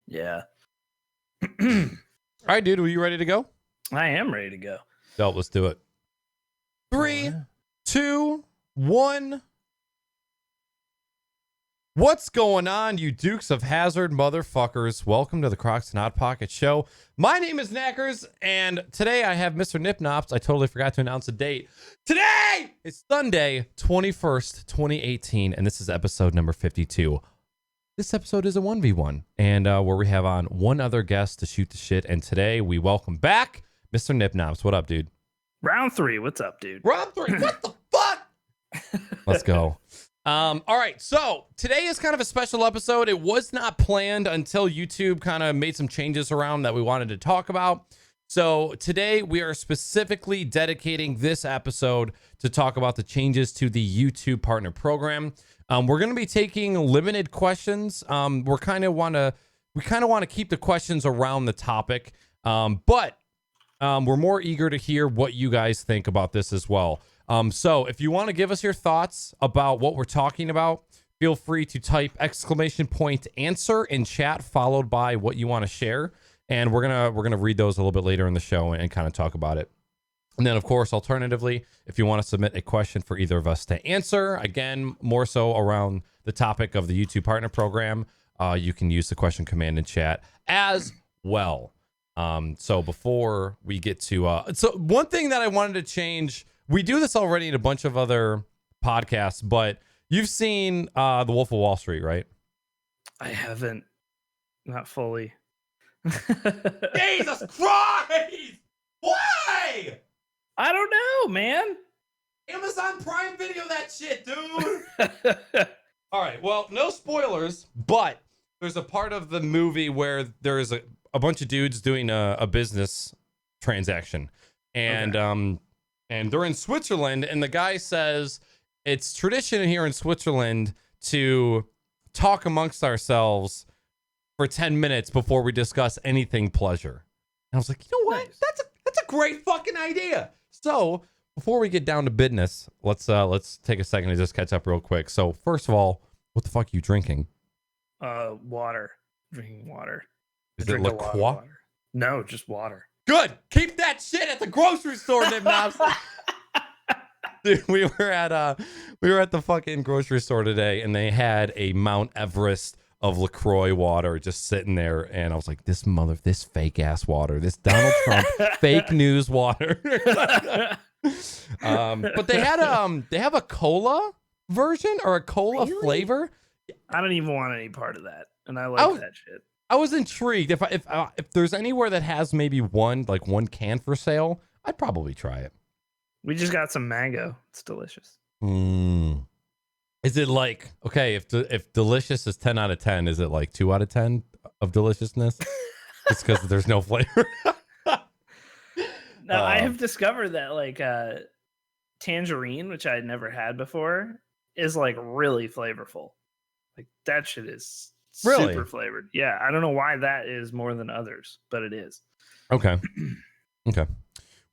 Yeah. All right, dude. Are you ready to go? I am ready to go. No, let's do it. 3, 2, 1. What's going on, you Dukes of Hazzard motherfuckers? Welcome to the Crocs and Hot Pocket Show. My name is Naaackers, and today I have Mr. NipNops. I totally forgot to announce a date. Today is Sunday, 21st, 2018, and this is episode number 52. This episode is a 1v1, and where we have on one other guest to shoot the shit, and today we welcome back Mr. NipNops. What up, dude? Round 3. What's up, dude? Round 3. What the fuck? Let's go. All right, so today is kind of a special episode. It was not planned until YouTube kind of made some changes around that we wanted to talk about. So today we are specifically dedicating this episode to talk about the changes to the YouTube Partner Program. We're going to be taking limited questions. We kind of want to keep the questions around the topic, but we're more eager to hear what you guys think about this as well. So if you want to give us your thoughts about what we're talking about, feel free to type !answer in chat, followed by what you want to share. And we're gonna read those a little bit later in the show and kind of talk about it. And then, of course, alternatively, if you want to submit a question for either of us to answer, again, more so around the topic of the YouTube Partner Program, you can use the question command in chat as well. So before we get to so one thing that I wanted to change. We do this already in a bunch of other podcasts, but you've seen The Wolf of Wall Street, right? I haven't. Not fully. Jesus Christ! Why? I don't know, man. Amazon Prime Video that shit, dude. All right, well, no spoilers, but there's a part of the movie where there's a bunch of dudes doing a business transaction. And okay. And they're in Switzerland, and the guy says it's tradition here in Switzerland to talk amongst ourselves for 10 minutes before we discuss anything pleasure. And I was like, you know what? Nice. That's a great fucking idea. So before we get down to business, let's take a second to just catch up real quick. So first of all, what the fuck are you drinking? Water. Drinking water. Is it La Croix? No, just water. Good. Keep that shit at the grocery store, NipNops. Dude, we were at the fucking grocery store today, and they had a Mount Everest of LaCroix water just sitting there, and I was like, this fake ass water, this Donald Trump fake news water. But they have a cola version or a cola flavor. I don't even want any part of that, and I like that shit. I was intrigued. If there's anywhere that has maybe one can for sale, I'd probably try it. We just got some mango. It's delicious. Is it like, okay, if delicious is 10 out of 10, is it like 2 out of 10 of deliciousness? It's because there's no flavor. No, I have discovered that like tangerine, which I had never had before, is like really flavorful. Like that shit is really super flavored. Yeah, I don't know why that is more than others, but it is. Okay. Okay.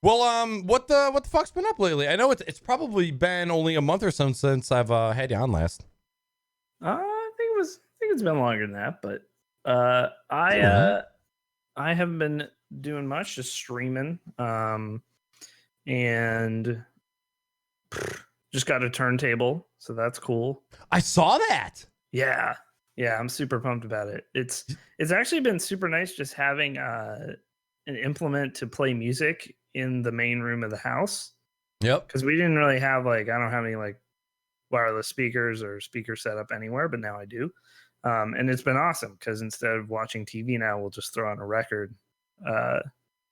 Well, what the fuck's been up lately? I know it's probably been only a month or so since I've had you on last. I think it's been longer than that, but I haven't been doing much, just streaming, and just got a turntable, so that's cool. I saw that. Yeah, I'm super pumped about it. It's actually been super nice just having an implement to play music in the main room of the house. Yep. Because we didn't really have I don't have any like wireless speakers or speaker setup anywhere, but now I do. And it's been awesome because instead of watching TV now, we'll just throw on a record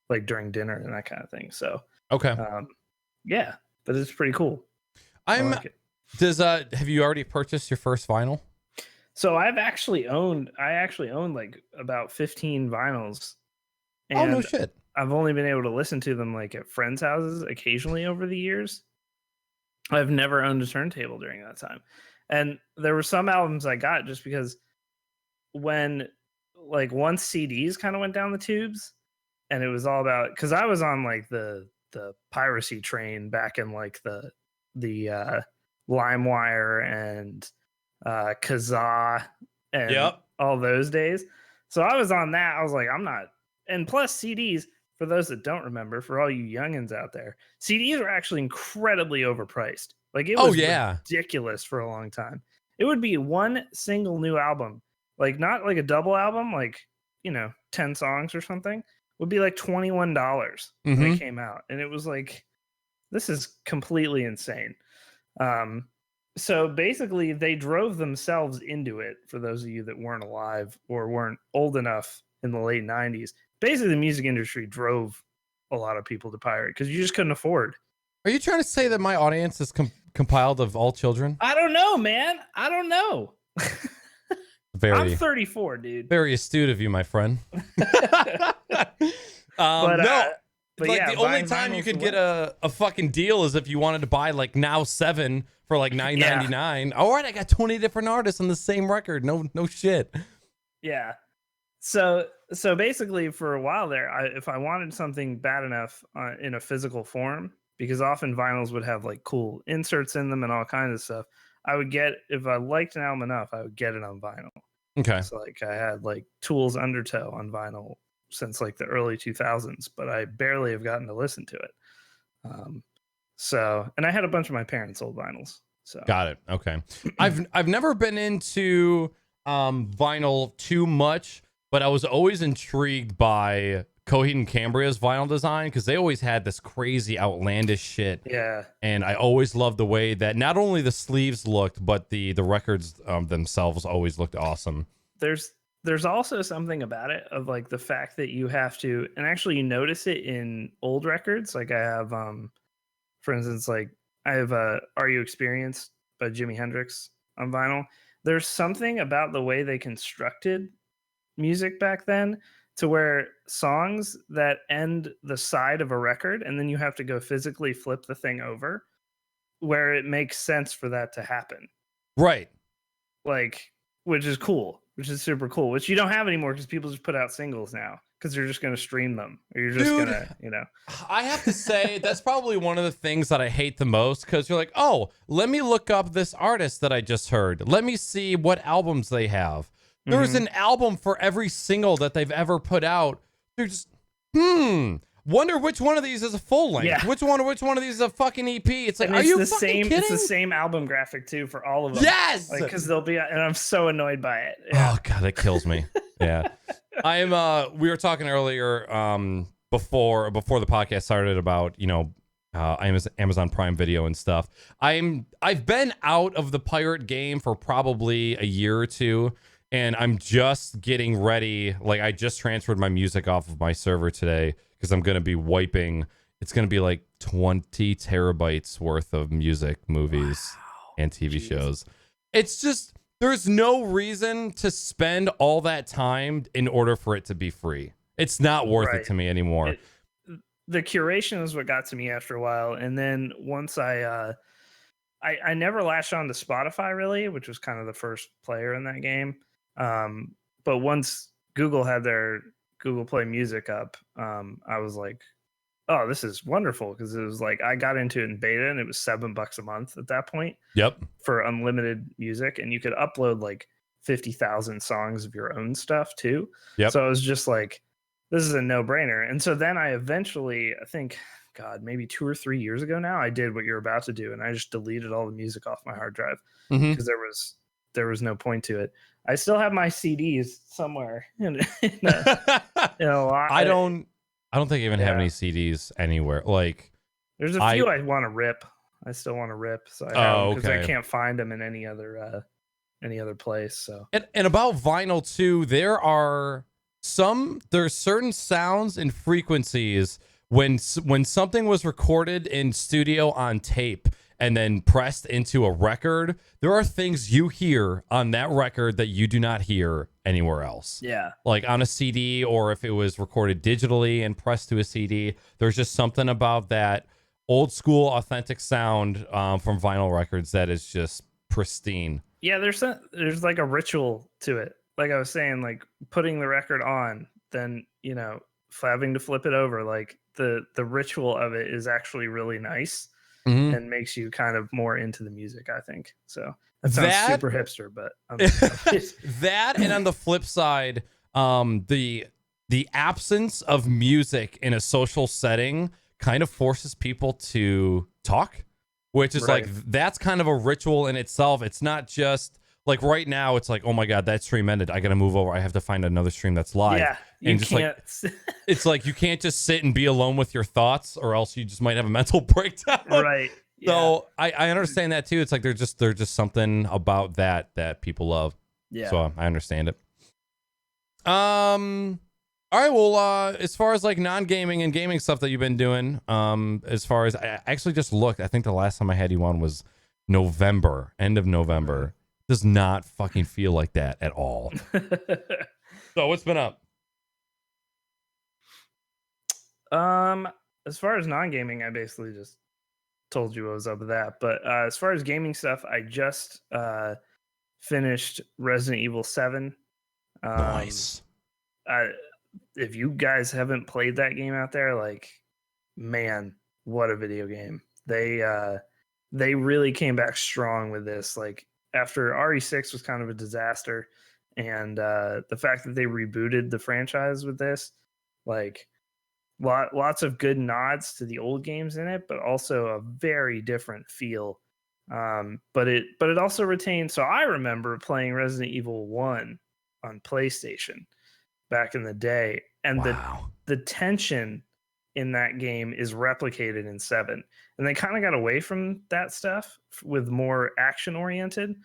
like during dinner and that kind of thing. So okay. Yeah, but it's pretty cool. I like it. Have you already purchased your first vinyl? So I actually owned like about 15 vinyls. And oh no shit. I've only been able to listen to them like at friends' houses occasionally over the years. I've never owned a turntable during that time. And there were some albums I got just because when like once CDs kind of went down the tubes and it was all about, because I was on like the piracy train back in like the LimeWire and Kazaa and all those days. So I was on that. I was like, I'm not. And plus CDs, for those that don't remember, for all you youngins out there, CDs were actually incredibly overpriced. Like it was ridiculous for a long time. It would be one single new album, like not like a double album, like 10 songs or something, would be like $21 when it came out. And it was like, this is completely insane. So basically they drove themselves into it, for those of you that weren't alive or weren't old enough in the late 90s. Basically the music industry drove a lot of people to pirate because you just couldn't afford. Are you trying to say that my audience is compiled of all children? I don't know, man. I don't know. I'm 34, dude. Very astute of you, my friend. But like the only time you could get a fucking deal is if you wanted to buy like Now 7 for like $9.99. All right, I got 20 different artists on the same record. No shit. Yeah. So basically for a while there, if I wanted something bad enough in a physical form, because often vinyls would have like cool inserts in them and all kinds of stuff, I would get, if I liked an album enough, I would get it on vinyl. Okay. So like I had like Tool's Undertow on vinyl since like the early 2000s, but I barely have gotten to listen to it. And I had a bunch of my parents' old vinyls. So got it. Okay. I've never been into vinyl too much, but I was always intrigued by Coheed and Cambria's vinyl design because they always had this crazy outlandish shit. Yeah. And I always loved the way that not only the sleeves looked, but the records themselves always looked awesome. There's also something about it of like the fact that you have to, and actually you notice it in old records. Like I have, for instance, like I have Are You Experienced by Jimi Hendrix on vinyl. There's something about the way they constructed music back then to where songs that end the side of a record and then you have to go physically flip the thing over, where it makes sense for that to happen. Right. Like, which is cool, which is super cool, which you don't have anymore because people just put out singles now because you're just going to stream them or you're just going to, I have to say that's probably one of the things that I hate the most because you're like, oh, let me look up this artist that I just heard. Let me see what albums they have. There's an album for every single that they've ever put out. They're just, wonder which one of these is a full length. Yeah. Which one of these is a fucking EP? It's like, are you the fucking kidding? It's the same album graphic too for all of them. Yes, like because they'll be, and I'm so annoyed by it. Yeah. Oh god, that kills me. Yeah, I am. We were talking earlier, before the podcast started about Amazon Prime Video and stuff. I've been out of the pirate game for probably a year or two. And I'm just getting ready. Like I just transferred my music off of my server today because I'm going to be wiping. It's going to be like 20 terabytes worth of music, movies, and TV shows. It's just, there's no reason to spend all that time in order for it to be free. It's not worth it to me anymore. The curation is what got to me after a while. And then once I never latched on to Spotify really, which was kind of the first player in that game. But once Google had their Google Play Music up, I was like, oh, this is wonderful. Because it was like, I got into it in beta and it was $7 a month at that point. Yep. For unlimited music. And you could upload like 50,000 songs of your own stuff too. Yep. So I was just like, this is a no brainer. And so then I eventually, I think, God, maybe 2 or 3 years ago now, I did what you're about to do. And I just deleted all the music off my hard drive because there was no point to it. I still have my CDs somewhere in a lot. I don't think I even have any CDs anywhere. Like there's a few I want to rip. I still want to rip. So I have because I can't find them in any other place. So and about vinyl too, there's certain sounds and frequencies when something was recorded in studio on tape and then pressed into a record, there are things you hear on that record that you do not hear anywhere else. Yeah. Like on a CD, or if it was recorded digitally and pressed to a CD, there's just something about that old school authentic sound from vinyl records that is just pristine. Yeah, there's like a ritual to it. Like I was saying, like putting the record on, then, having to flip it over, like the ritual of it is actually really nice. And makes you kind of more into the music, I think. So that sounds super hipster, but that, and on the flip side, The absence of music in a social setting kind of forces people to talk, which is Right. like, that's kind of a ritual in itself. It's not just like right now, it's like, oh my God, that stream ended. I got to move over. I have to find another stream that's live. Yeah, you And just can't. like, it's like, you can't just sit and be alone with your thoughts, or else you just might have a mental breakdown. Right. Yeah. So I understand that too. It's like, there's just something about that people love. Yeah. So I understand it. All right, well, as far as like non-gaming and gaming stuff that you've been doing, as far as I actually just looked, I think the last time I had you on was November, end of November. Does not fucking feel like that at all. So what's been up? As far as non-gaming, I basically just told you what was up with that. But as far as gaming stuff, I just finished Resident Evil 7. Nice. If you guys haven't played that game out there, like, man, what a video game. They really came back strong with this. Like, after RE6 was kind of a disaster, and the fact that they rebooted the franchise with this, like, lots of good nods to the old games in it, but also a very different feel. But it also retained. So I remember playing Resident Evil 1 on PlayStation back in the day, and Wow. the tension in that game is replicated in 7, and they kind of got away from that stuff with more action oriented.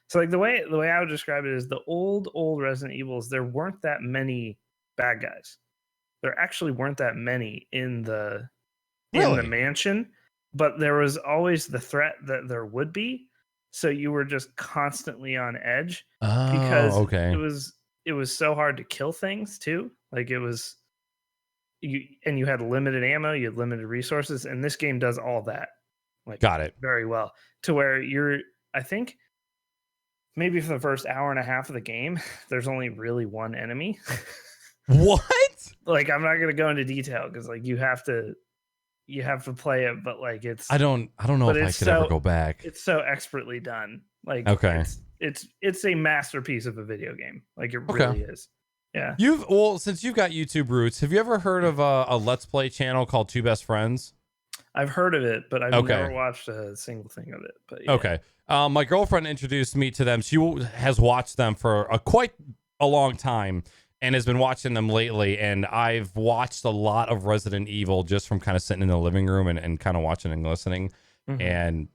So like the way I would describe it is the old Resident Evils, there weren't that many bad guys. There actually weren't that many in the mansion, but there was always the threat that there would be, so you were just constantly on edge because okay. it was so hard to kill things too. Like, it was you had limited ammo, you had limited resources, and this game does all that, like, Got it. very well, to where I think maybe for the first hour and a half of the game, there's only really one enemy. What? Like, I'm not gonna go into detail because like you have to play it, but like I don't know if I could ever go back. It's so expertly done. Like, okay, it's a masterpiece of a video game. Like, it really is. Yeah. Since you've got YouTube roots, have you ever heard of a Let's Play channel called Two Best Friends? I've heard of it, but I've never watched a single thing of it. But yeah. Okay. My girlfriend introduced me to them. She has watched them for quite a long time and has been watching them lately. And I've watched a lot of Resident Evil just from kind of sitting in the living room and kind of watching and listening. Mm-hmm. And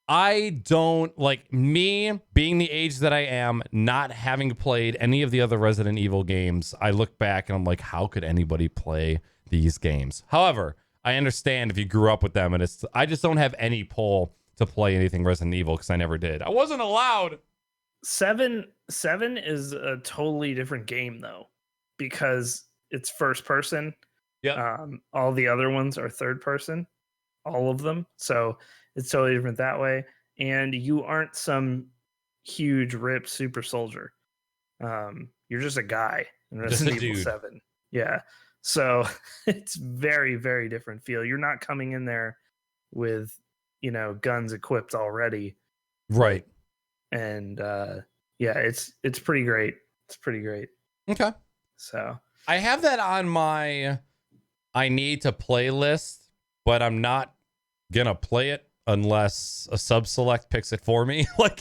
I don't, like, me being the age that I am, not having played any of the other Resident Evil games, I look back and I'm like, how could anybody play these games? However, I understand if you grew up with them, and I just don't have any pull to play anything Resident Evil because I never did. I wasn't allowed. 7 is a totally different game though, because it's first person. Yeah. All the other ones are third person, all of them. So it's totally different that way. And you aren't some huge ripped super soldier. You're just a guy in Resident Evil 7. Yeah. So it's very, very different feel. You're not coming in there with, guns equipped already. Right. And yeah, it's pretty great. It's pretty great. Okay. So I have that on my I need to play list, but I'm not gonna play it unless a sub select picks it for me. Like,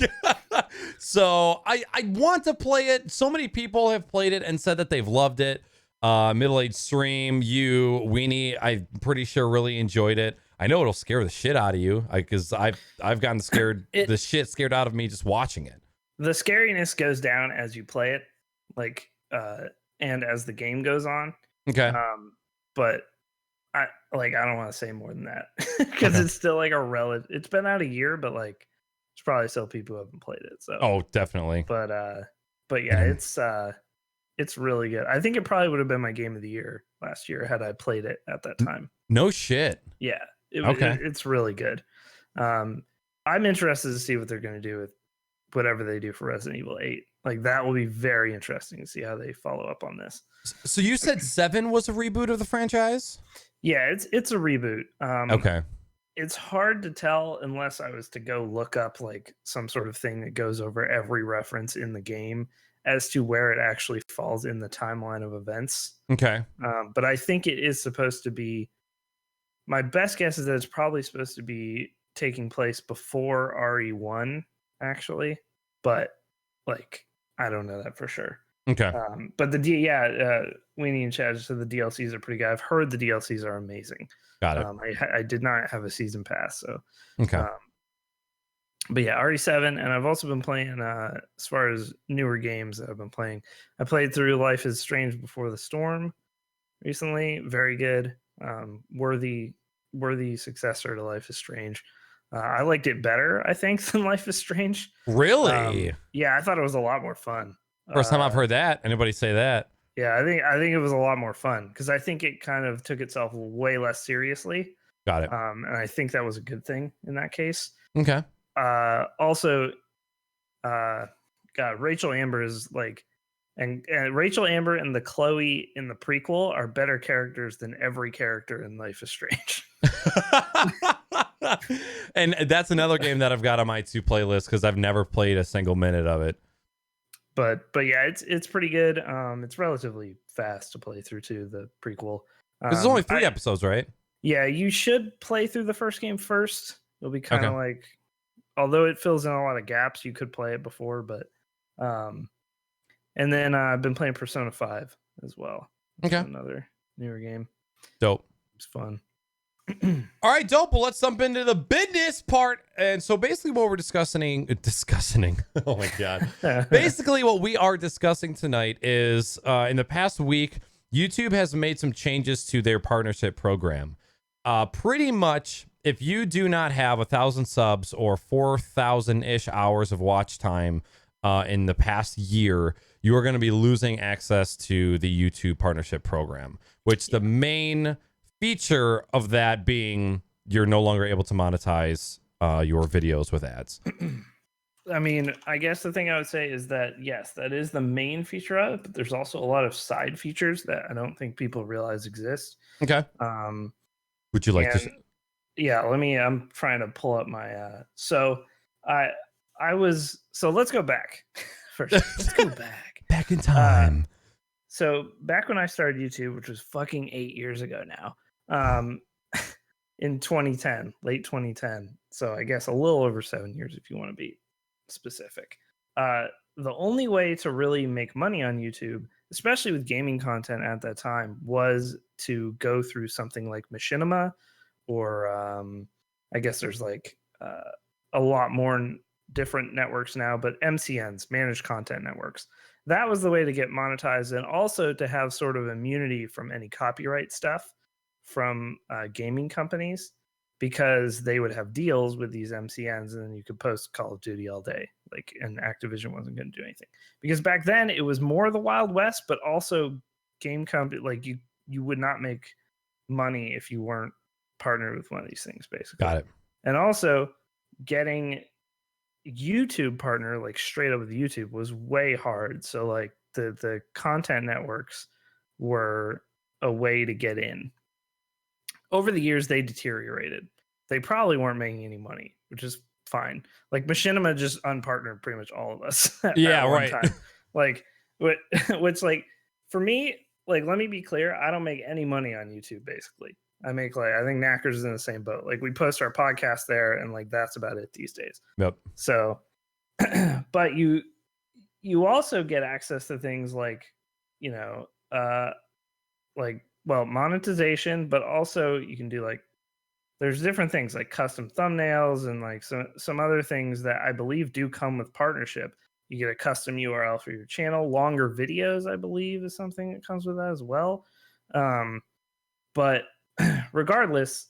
so I want to play it. So many people have played it and said that they've loved it. Middle-aged stream, you, Weenie, I'm pretty sure really enjoyed it. I know it'll scare the shit out of you because I've gotten scared scared out of me just watching it. The scariness goes down as you play it, like, and as the game goes on. Okay. But I don't want to say more than that because it's still like a relative. It's been out a year, but like, there's probably still people who haven't played it. So definitely. But yeah, it's really good. I think it probably would have been my game of the year last year had I played it at that time. No shit. Yeah. It's really good. I'm interested to see what they're going to do with whatever they do for Resident Evil 8. Like, that will be very interesting to see how they follow up on this. So you said 7 was a reboot of the franchise? Yeah, it's a reboot. Okay. It's hard to tell unless I was to go look up like some sort of thing that goes over every reference in the game as to where it actually falls in the timeline of events. Okay. But I think it is supposed to be. My best guess is that it's probably supposed to be taking place before RE1, actually. But like, I don't know that for sure. Okay. But Weenie and Chad said the DLCs are pretty good. I've heard the DLCs are amazing. Got it. I did not have a season pass, so Okay. But yeah, RE7, and I've also been playing as far as newer games that I've been playing. I played through Life is Strange Before the Storm recently. Very good. Worthy successor to Life is Strange. I liked it better, I think, than Life is Strange. Really? Yeah, I thought it was a lot more fun. First time I've heard that. Anybody say that? Yeah, I think it was a lot more fun because I think it kind of took itself way less seriously. Got it. And I think that was a good thing in that case. Okay. Also, God, Rachel Amber is like, and Rachel Amber and the Chloe in the prequel are better characters than every character in Life is Strange. And that's another game that I've got on my to playlist because I've never played a single minute of it. But yeah, it's pretty good. It's relatively fast to play through too, the prequel. There's only 3 episodes, right? Yeah, you should play through the first game first. It'll be kind of like, although it fills in a lot of gaps, you could play it before, but and then I've been playing Persona 5 as well. Okay. Another newer game. Dope. It's fun. All right, dope. Well, let's jump into the business part. And so basically what we're discussing. Oh my God. Basically what we are discussing tonight is in the past week, YouTube has made some changes to their partnership program. Pretty much if you do not have 1,000 subs or 4,000-ish hours of watch time in the past year, you are going to be losing access to the YouTube partnership program, which the main feature of that being you're no longer able to monetize your videos with ads. I mean, I guess the thing I would say is that, yes, that is the main feature of it, but there's also a lot of side features that I don't think people realize exist. Okay. Would you like to? Yeah, I'm trying to pull up my, so let's go back first. Let's go back. Back in time. So back when I started YouTube, which was fucking 8 years ago now, in 2010, late 2010. So I guess a little over 7 years if you want to be specific. The only way to really make money on YouTube, especially with gaming content at that time, was to go through something like Machinima, or I guess there's like a lot more different networks now, but MCNs, managed content networks. That was the way to get monetized, and also to have sort of immunity from any copyright stuff from gaming companies, because they would have deals with these MCNs, and then you could post Call of Duty all day, like, and Activision wasn't going to do anything, because back then it was more the Wild West, but also game company, like you would not make money if you weren't partnered with one of these things, basically. Got it. And also getting YouTube partner, like straight up with YouTube, was way hard. So like the content networks were a way to get in. Over the years, they deteriorated. They probably weren't making any money, which is fine. Like Machinima just unpartnered pretty much all of us. Yeah, right. Time. Like, which like for me, like, let me be clear, I don't make any money on YouTube. Basically, I make, like, I think Naaackers is in the same boat. Like, we post our podcast there, and like that's about it these days. Yep. So, but you also get access to things like, you know, like, well, monetization, but also you can do like, there's different things like custom thumbnails and like some other things that I believe do come with partnership. You get a custom URL for your channel. Longer videos, I believe, is something that comes with that as well. But regardless,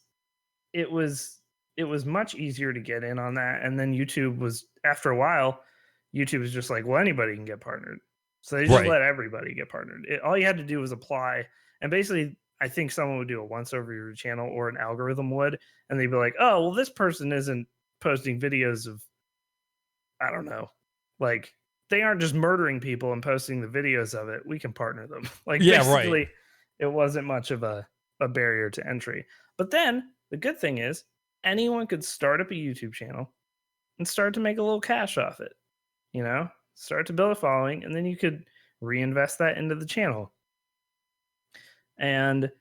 it was much easier to get in on that. And then YouTube was, after a while, YouTube was just like, well, anybody can get partnered. So they just let everybody get partnered. All you had to do was apply. And basically, I think someone would do it once over your channel, or an algorithm would, and they'd be like, oh, well, this person isn't posting videos of, I don't know, like, they aren't just murdering people and posting the videos of it. We can partner them. Like, yeah, basically, right. It wasn't much of a barrier to entry. But then the good thing is anyone could start up a YouTube channel and start to make a little cash off it, you know? start to build a following, and then you could reinvest that into the channel. And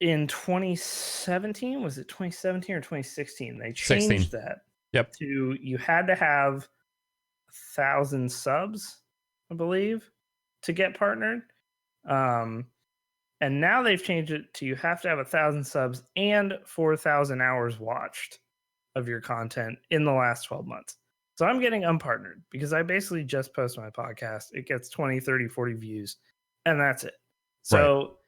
in 2017, was it 2017 or 2016? They changed 16. that Yep. to you had to have 1,000 subs, I believe, to get partnered. And now they've changed it to you have to have 1,000 subs and 4,000 hours watched of your content in the last 12 months. So I'm getting unpartnered because I basically just post my podcast. It gets 20, 30, 40 views, and that's it. So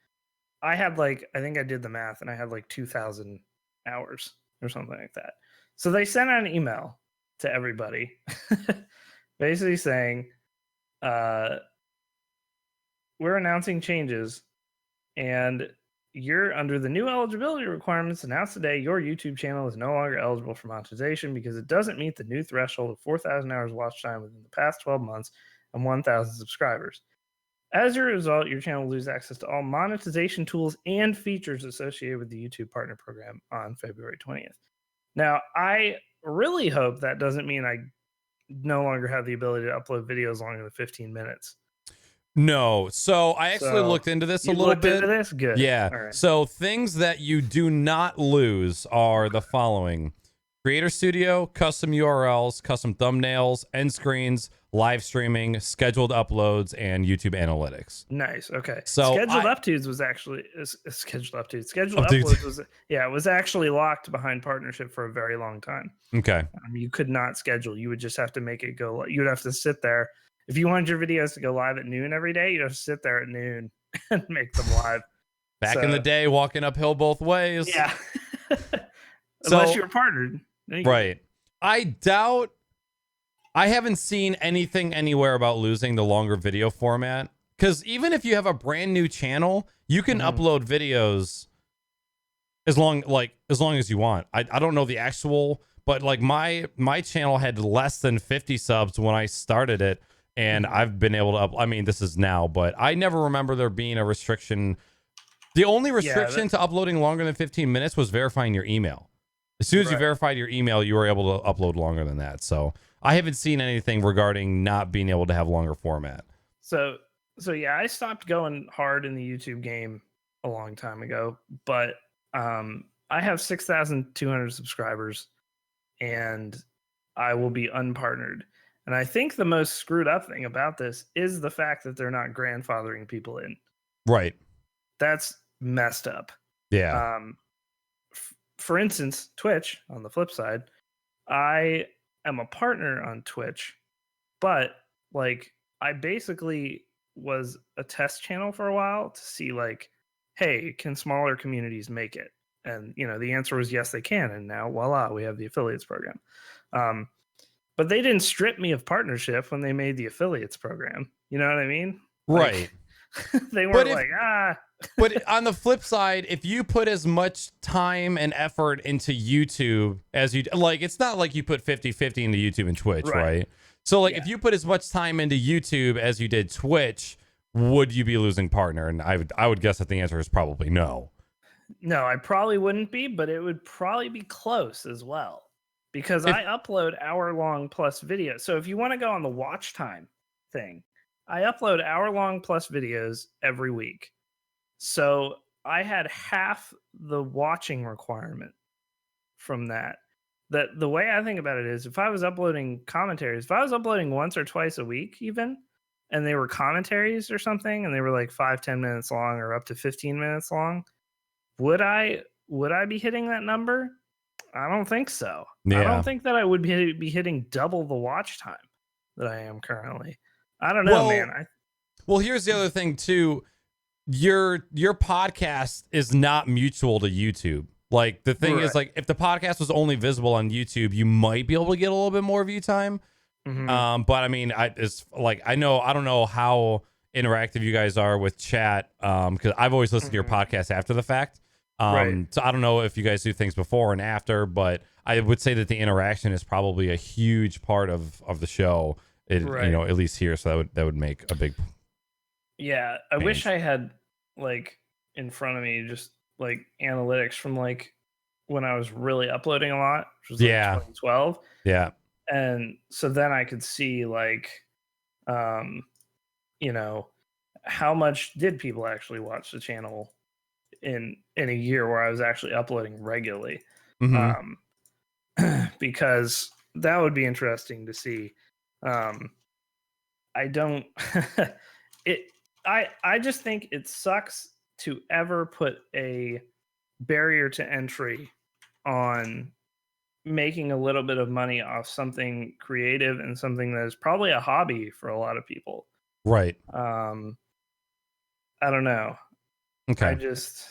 I had I think I did the math, and I had 2,000 hours or something like that. So they sent out an email to everybody basically saying, we're announcing changes, and you're under the new eligibility requirements announced today. Your YouTube channel is no longer eligible for monetization because it doesn't meet the new threshold of 4,000 hours watch time within the past 12 months and 1,000 subscribers. As a result, your channel will lose access to all monetization tools and features associated with the YouTube Partner Program on February 20th. Now, I really hope that doesn't mean I no longer have the ability to upload videos longer than 15 minutes. No. So I actually looked into this a little bit. Into this? Good. Yeah. Right. So things that you do not lose are the following: Creator Studio, custom URLs, custom thumbnails, end screens, live streaming, scheduled uploads, and YouTube analytics. Nice. Okay. So scheduled uploads was actually scheduled uploads. Scheduled uploads was it was actually locked behind partnership for a very long time. Okay. You could not schedule. You would just have to make it go. You would have to sit there. If you wanted your videos to go live at noon every day, you'd have to sit there at noon and make them live. Back in the day, walking uphill both ways. Yeah. Unless you were partnered. Right. I haven't seen anything anywhere about losing the longer video format. Because even if you have a brand new channel, you can upload videos as long as you want. I don't know the actual, but my channel had less than 50 subs when I started it, and I've been able to I mean, this is now, but I never remember there being a restriction. The only restriction to uploading longer than 15 minutes was verifying your email. As soon as you verified your email, you were able to upload longer than that. So I haven't seen anything regarding not being able to have longer format. So yeah, I stopped going hard in the YouTube game a long time ago, but I have 6,200 subscribers, and I will be unpartnered. And I think the most screwed up thing about this is the fact that they're not grandfathering people in. Right. That's messed up. Yeah. For instance, Twitch, on the flip side, I am a partner on Twitch, but I basically was a test channel for a while to see hey, can smaller communities make it? And the answer was yes, they can. And now voila, we have the affiliates program. But they didn't strip me of partnership when they made the affiliates program. You know what I mean? Right. They weren't But on the flip side, if you put as much time and effort into YouTube as you it's not like you put 50-50 into YouTube and Twitch, right? So if you put as much time into YouTube as you did Twitch, would you be losing partner? And I would guess that the answer is probably no. No, I probably wouldn't be, but it would probably be close as well. Because I upload hour-long plus videos. So if you want to go on the watch time thing, I upload hour-long plus videos every week. So I had half the watching requirement from that. The way I think about it is if I was uploading commentaries, if I was uploading once or twice a week even, and they were commentaries or something, and they were 5-10 minutes long or up to 15 minutes long, would I be hitting that number? I don't think so. Yeah. I don't think that I would be hitting double the watch time that I am currently. I don't know, man. Well, here's the other thing too. Your podcast is not mutual to YouTube. The thing is, if the podcast was only visible on YouTube, you might be able to get a little bit more view time. But I mean, I don't know how interactive you guys are with chat. Because I've always listened to your podcast after the fact. So I don't know if you guys do things before and after, but I would say that the interaction is probably a huge part of the show. At least here. So that would make a big. Yeah, I wish I had in front of me just analytics from when I was really uploading a lot, which was 2012. Yeah. And so then I could see like, um, you know, how much did people actually watch the channel in a year where I was actually uploading regularly. Mm-hmm. Um, because that would be interesting to see. Um, I don't it I just think it sucks to ever put a barrier to entry on making a little bit of money off something creative and something that is probably a hobby for a lot of people. Right. Um, I don't know. I Okay. just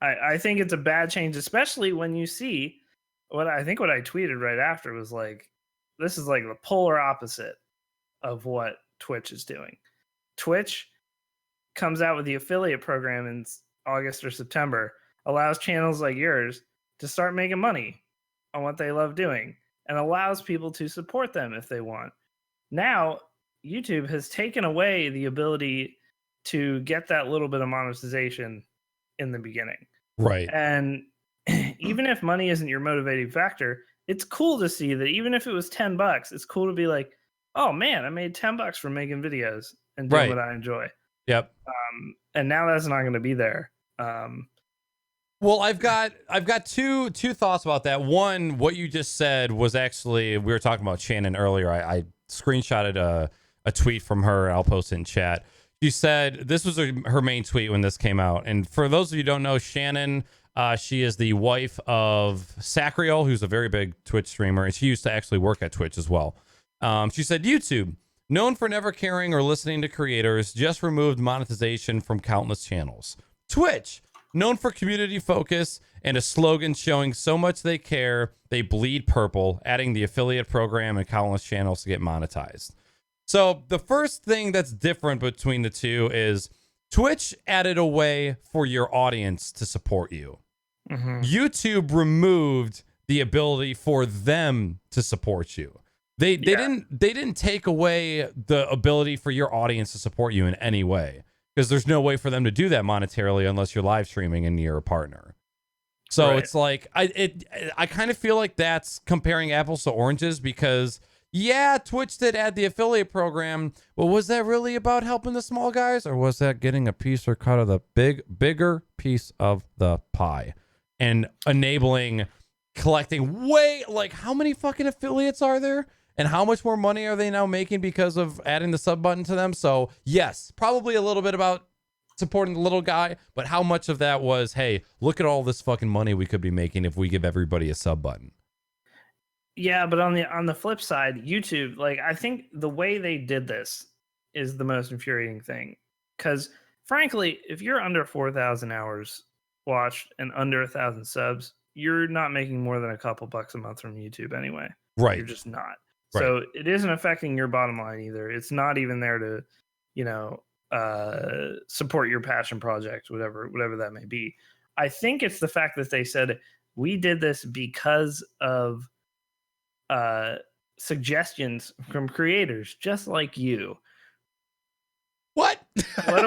I think it's a bad change, especially when you see what I tweeted right after was like, this is like the polar opposite of what Twitch is doing. Twitch comes out with the affiliate program in August or September, allows channels like yours to start making money on what they love doing, and allows people to support them if they want. Now, YouTube has taken away the ability to get that little bit of monetization in the beginning. Right. And even if money isn't your motivating factor, it's cool to see that even if it was $10, it's cool to be like, oh man, I made $10 from making videos and doing Right. what I enjoy. Yep. And now that's not going to be there. Well, I've got two thoughts about that. One, what you just said was actually, we were talking about Shannon earlier. I screenshotted a tweet from her. I'll post it in chat. She said this was her main tweet when this came out. And for those of you who don't know, Shannon, she is the wife of Sacriel, who's a very big Twitch streamer, and she used to actually work at Twitch as well. She said YouTube, known for never caring or listening to creators, just removed monetization from countless channels. Twitch, known for community focus and a slogan showing so much they care, they bleed purple, adding the affiliate program and countless channels to get monetized. So the first thing that's different between the two is Twitch added a way for your audience to support you. Mm-hmm. YouTube removed the ability for them to support you. They didn't take away the ability for your audience to support you in any way, because there's no way for them to do that monetarily unless you're live streaming and you're a partner. So Right. it's like I kind of feel like that's comparing apples to oranges, because yeah, Twitch did add the affiliate program, but was that really about helping the small guys, or was that getting a piece or cut of the bigger piece of the pie and enabling collecting way, like, how many fucking affiliates are there? And how much more money are they now making because of adding the sub button to them? So yes, probably a little bit about supporting the little guy, but how much of that was, hey, look at all this fucking money we could be making if we give everybody a sub button? Yeah, but on the flip side, YouTube, like I think the way they did this is the most infuriating thing. Because frankly, if you're under 4,000 hours watched and under 1,000 subs, you're not making more than a couple bucks a month from YouTube anyway. Right. You're just not. Right. So it isn't affecting your bottom line either. It's not even there to, you know, support your passion project, whatever that may be. I think it's the fact that they said we did this because of suggestions from creators just like you. What? what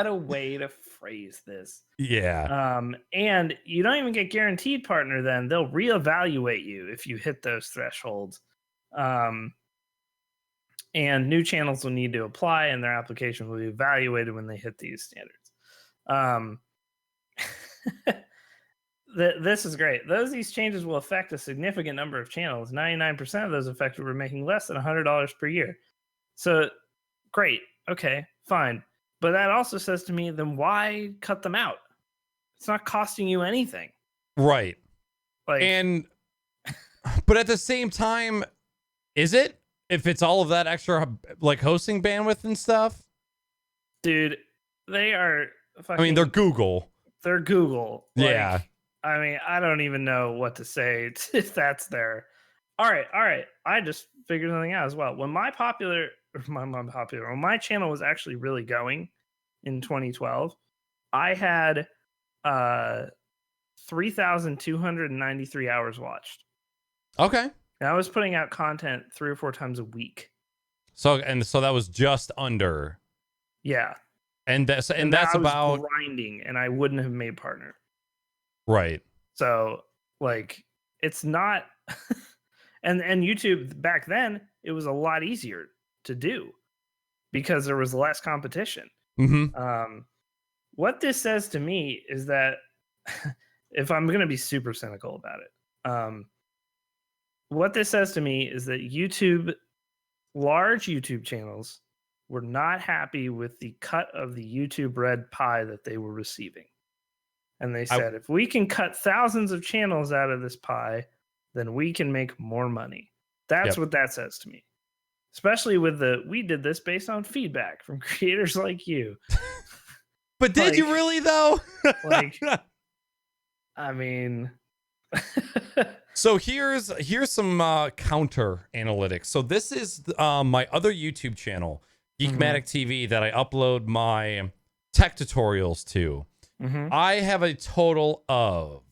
a way to phrase this. Yeah. And you don't even get guaranteed partner then. They'll reevaluate you if you hit those thresholds. And new channels will need to apply, and their application will be evaluated when they hit these standards. This is great. These changes will affect a significant number of channels. 99% of those affected were making less than $100 per year. So, great. Okay, fine. But that also says to me, then why cut them out? It's not costing you anything. Right. Like, but at the same time, is it? If it's all of that extra, like, hosting bandwidth and stuff? Dude, they are fucking... I mean, they're Google. They're Google. Like, yeah. I mean, I don't even know what to say if that's there. All right. I just figured something out as well. When my channel was actually really going in 2012, I had 3,293 hours watched. Okay. And I was putting out content 3 or 4 times a week. So that was just under. Yeah. And that's about grinding, and I wouldn't have made partner. Right. So, like, it's not And YouTube back then, it was a lot easier to do because there was less competition. What this says to me is that if I'm going to be super cynical about it, what this says to me is that large YouTube channels were not happy with the cut of the YouTube Red pie that they were receiving. And they said, if we can cut thousands of channels out of this pie, then we can make more money. That's what that says to me. Especially with we did this based on feedback from creators like you. But did you really though? I mean, so here's some counter analytics. So this is my other YouTube channel, Geekmatic TV, that I upload my tech tutorials to. I have a total of,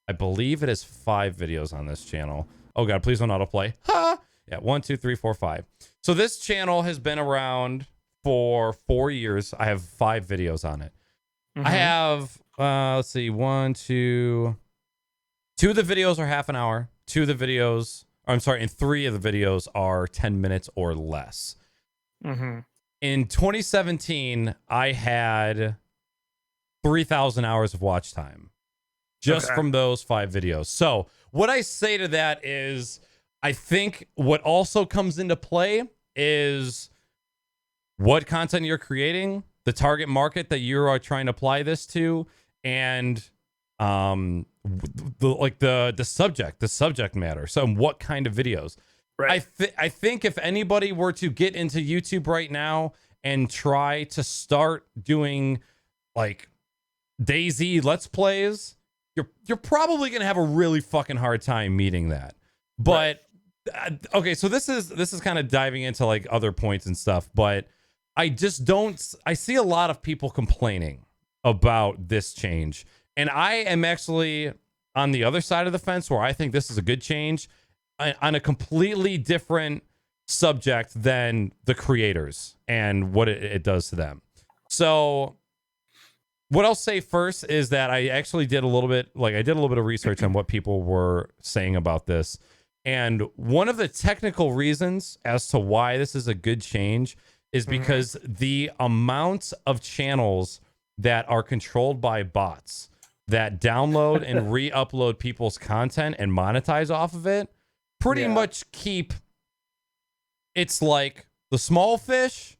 I believe it is 5 videos on this channel. Oh God, please don't autoplay. Ha! Yeah, 1, 2, 3, 4, 5. So this channel has been around for 4 years. I have 5 videos on it. I have, let's see, 1, 2. 2 of the videos are half an hour. 2 of the videos, I'm sorry, and 3 of the videos are 10 minutes or less. In 2017, I had 3,000 hours of watch time just from those 5 videos. So what I say to that is, I think what also comes into play is what content you're creating, the target market that you are trying to apply this to, and the subject matter. So what kind of videos? Right. I think if anybody were to get into YouTube right now and try to start doing like DayZ Let's Plays, you're probably gonna have a really fucking hard time meeting that. But okay, so this is kind of diving into like other points and stuff, but I see a lot of people complaining about this change. And I am actually on the other side of the fence where I think this is a good change on a completely different subject than the creators and what it does to them. So what I'll say first is that I actually did a little bit of research on what people were saying about this. And one of the technical reasons as to why this is a good change is because the amount of channels that are controlled by bots that download and re-upload people's content and monetize off of it pretty much keep, it's like the small fish,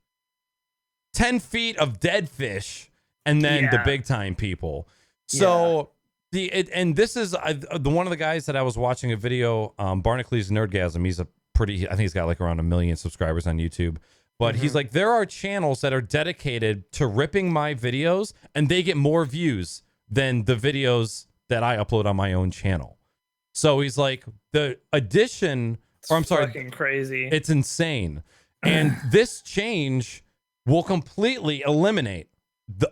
10 feet of dead fish, and then the big time people. So and this is the one of the guys that I was watching a video, Barnacules Nerdgasm. He's I think he's got like around 1 million subscribers on YouTube. But he's like, there are channels that are dedicated to ripping my videos, and they get more views than the videos that I upload on my own channel. So he's like, the addition, fucking crazy. It's insane. And this change will completely eliminate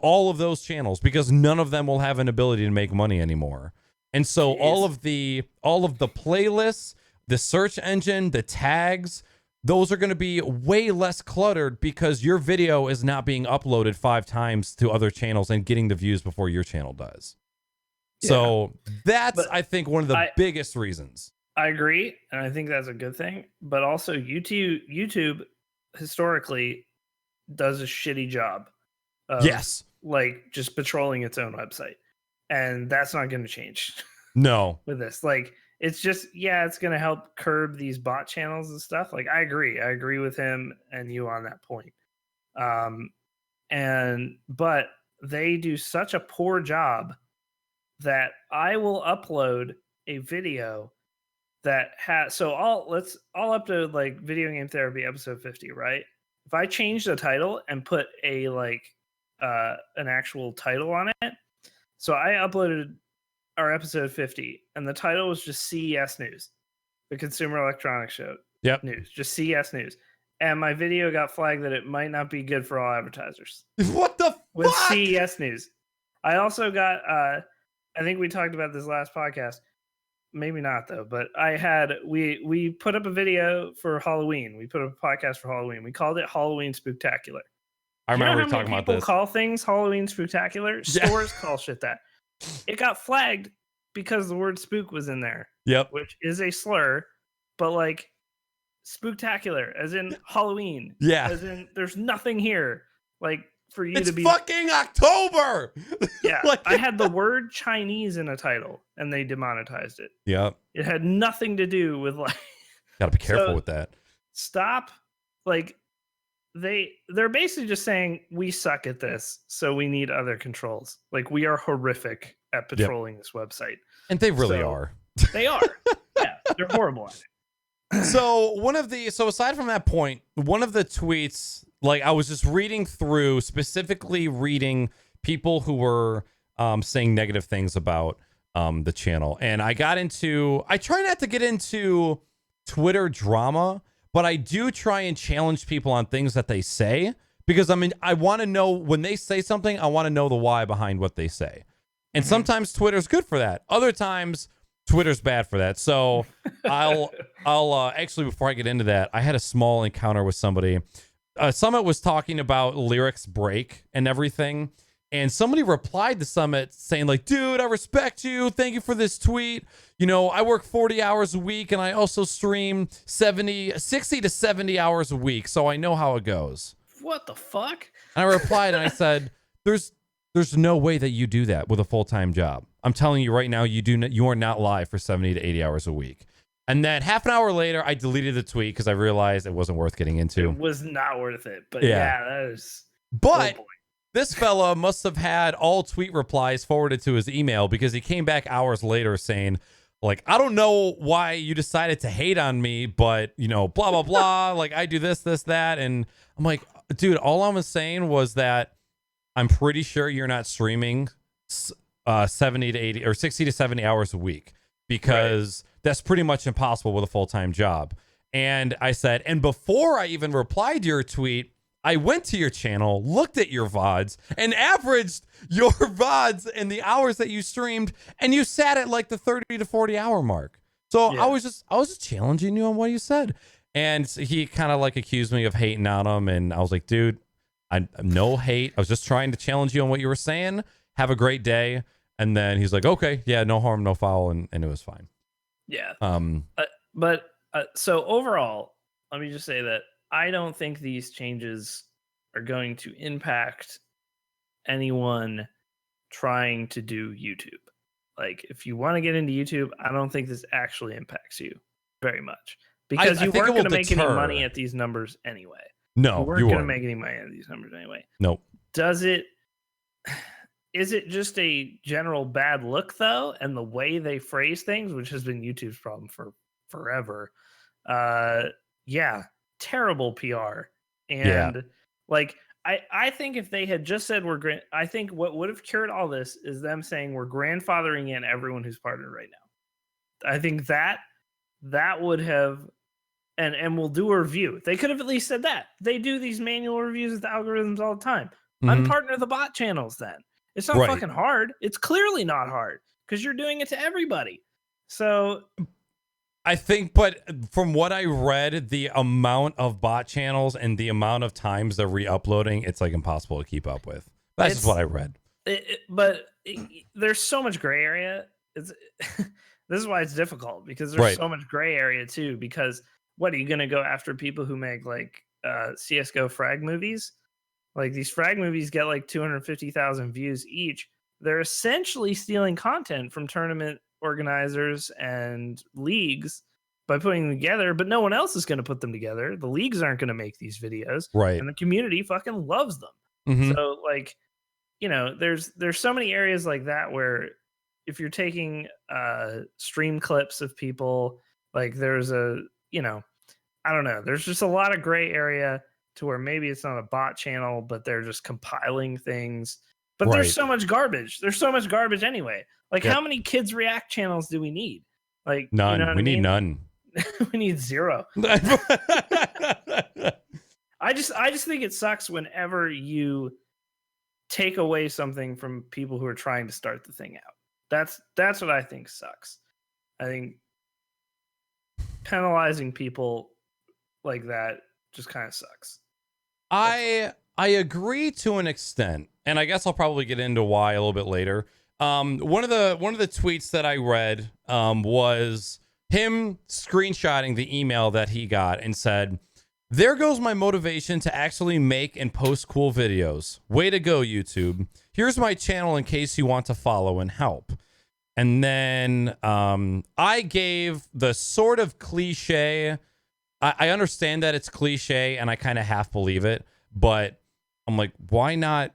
all of those channels because none of them will have an ability to make money anymore. And so all of the playlists, the search engine, the tags, those are going to be way less cluttered because your video is not being uploaded 5 times to other channels and getting the views before your channel does. So that's, I think, one of the biggest reasons. I agree. And I think that's a good thing. But also YouTube historically does a shitty job of like just patrolling its own website. And that's not going to change. No. With this. Like, it's just, it's going to help curb these bot channels and stuff. Like, I agree with him and you on that point. But they do such a poor job that I will upload a video that has, I'll upload like Video Game Therapy episode 50, right? If I change the title and put a an actual title on it. So I uploaded our episode 50 and the title was just CES News, the Consumer Electronics Show. News, just CES News. And my video got flagged that it might not be good for all advertisers. What the fuck? With CES News. I also got, I think we talked about this last podcast. Maybe not though, but we put up a video for Halloween. We put up a podcast for Halloween. We called it Halloween Spooktacular. I remember talking about this. People call things Halloween Spooktacular. Stores call shit that. It got flagged because the word spook was in there. Yep. Which is a slur. but like spooktacular, as in Halloween. Yeah. As in there's nothing here. Like for you It's to be fucking October. Yeah. Like, I had the word Chinese in a title and they demonetized it. yeah. It had nothing to do with like Gotta be careful So- with that. stop. Like they're basically just saying we suck at this, so we need other controls. Like we are horrific at patrolling this website. And they really So- are. They are. Yeah, they're horrible at it. So aside from that point, one of the tweets, like I was just reading through, specifically reading people who were saying negative things about the channel. And I try not to get into Twitter drama, but I do try and challenge people on things that they say, because I mean, I want to know when they say something, I want to know the why behind what they say. And sometimes Twitter's good for that. Other times Twitter's bad for that. So I'll actually, before I get into that, I had a small encounter with somebody. Summit was talking about lyrics break and everything. And somebody replied to Summit saying like, dude, I respect you. Thank you for this tweet. You know, I work 40 hours a week and I also stream 60 to 70 hours a week. So I know how it goes. What the fuck? And I replied and I said, there's no way that you do that with a full-time job. I'm telling you right now, you are not live for 70 to 80 hours a week. And then half an hour later, I deleted the tweet because I realized it wasn't worth getting into. It was not worth it. But yeah that is. But oh boy. this fella must have had all tweet replies forwarded to his email, because he came back hours later saying, like, I don't know why you decided to hate on me, but, you know, blah, blah, blah. Like, I do this, that. And I'm like, dude, all I was saying was that I'm pretty sure you're not streaming 70 to 80 or 60 to 70 hours a week, because that's pretty much impossible with a full-time job. And I said, and before I even replied to your tweet, I went to your channel, looked at your VODs, and averaged your VODs and the hours that you streamed, and you sat at like the 30 to 40 hour mark. So I was just challenging you on what you said. And he kind of like accused me of hating on him. And I was like, dude, I no hate. I was just trying to challenge you on what you were saying. Have a great day. And then he's like, okay, yeah, no harm, no foul. And it was fine. Yeah. But so overall, let me just say that I don't think these changes are going to impact anyone trying to do YouTube. Like, if you want to get into YouTube, I don't think this actually impacts you very much, because you weren't going to make any money at these numbers anyway. No, you weren't going to make any money at these numbers anyway. Nope. Is it just a general bad look though, and the way they phrase things, which has been YouTube's problem for forever? Yeah, terrible PR. And like I think if they had just said I think what would have cured all this is them saying we're grandfathering in everyone who's partnered right now. I think that would have, and we'll do a review. They could have at least said that. They do these manual reviews of the algorithms all the time. Unpartner the bot channels then. It's not fucking hard. It's clearly not hard, because you're doing it to everybody. So I think, but from what I read, the amount of bot channels and the amount of times they're re-uploading, it's like impossible to keep up with. That's just what I read. There's so much gray area. This is why it's difficult, because there's so much gray area too. Because what are you going to go after people who make like CS:GO frag movies? Like, these frag movies get like 250,000 views each. They're essentially stealing content from tournament organizers and leagues by putting them together, but no one else is going to put them together. The leagues aren't going to make these videos, and the community fucking loves them. So, like, you know, there's so many areas like that where if you're taking stream clips of people, like, there's a, you know, I don't know, there's just a lot of gray area to where maybe it's not a bot channel, but they're just compiling things. But there's so much garbage. There's so much garbage anyway. Like, how many kids react channels do we need? Like, none. You know we need none. We need zero. I just think it sucks whenever you take away something from people who are trying to start the thing out. That's what I think sucks. I think penalizing people like that just kind of sucks. I agree to an extent, and I guess I'll probably get into why a little bit later. One of the tweets that I read was him screenshotting the email that he got and said, "There goes my motivation to actually make and post cool videos. Way to go, YouTube. Here's my channel in case you want to follow and help." And then I gave the sort of cliche. I understand that it's cliche and I kind of half believe it, but I'm like, why not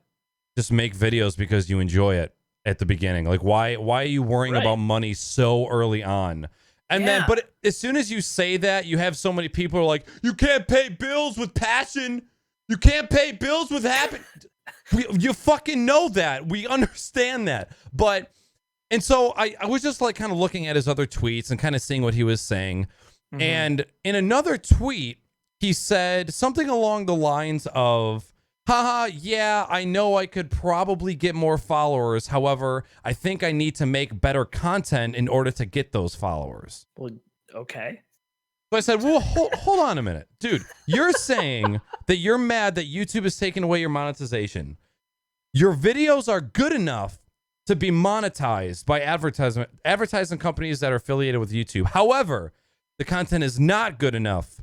just make videos because you enjoy it at the beginning? Like, why are you worrying about money so early on? And then, but as soon as you say that, you have so many people who are like, you can't pay bills with passion. You can't pay bills with happiness. You fucking know that. We understand that. And so I was just like kind of looking at his other tweets and kind of seeing what he was saying. Mm-hmm. And in another tweet, he said something along the lines of, haha, yeah, I know I could probably get more followers. However, I think I need to make better content in order to get those followers. Well, okay. So I said, well, hold on a minute. Dude, you're saying that you're mad that YouTube is taking away your monetization. Your videos are good enough to be monetized by advertising companies that are affiliated with YouTube. However, the content is not good enough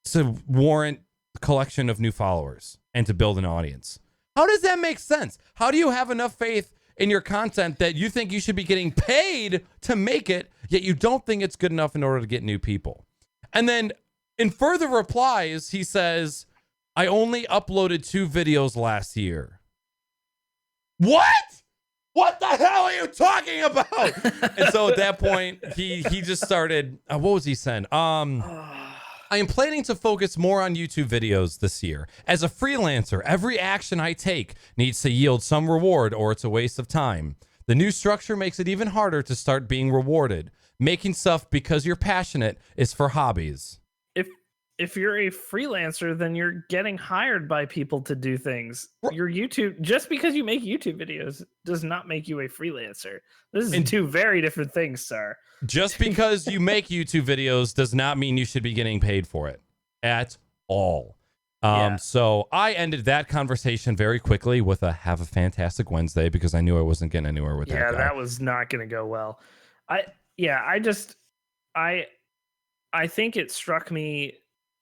to warrant the collection of new followers and to build an audience. How does that make sense? How do you have enough faith in your content that you think you should be getting paid to make it, yet you don't think it's good enough in order to get new people? And then in further replies, he says, I only uploaded 2 videos last year. What? What the hell are you talking about? And so at that point, he just started, what was he saying? I am planning to focus more on YouTube videos this year. As a freelancer, every action I take needs to yield some reward or it's a waste of time. The new structure makes it even harder to start being rewarded. Making stuff because you're passionate is for hobbies. If you're a freelancer, then you're getting hired by people to do things. Your YouTube, just because you make YouTube videos does not make you a freelancer. This is 2 very different things, sir. Just because you make YouTube videos does not mean you should be getting paid for it at all. So I ended that conversation very quickly with a have a fantastic Wednesday because I knew I wasn't getting anywhere with that guy. Yeah, that was not going to go well. I think it struck me.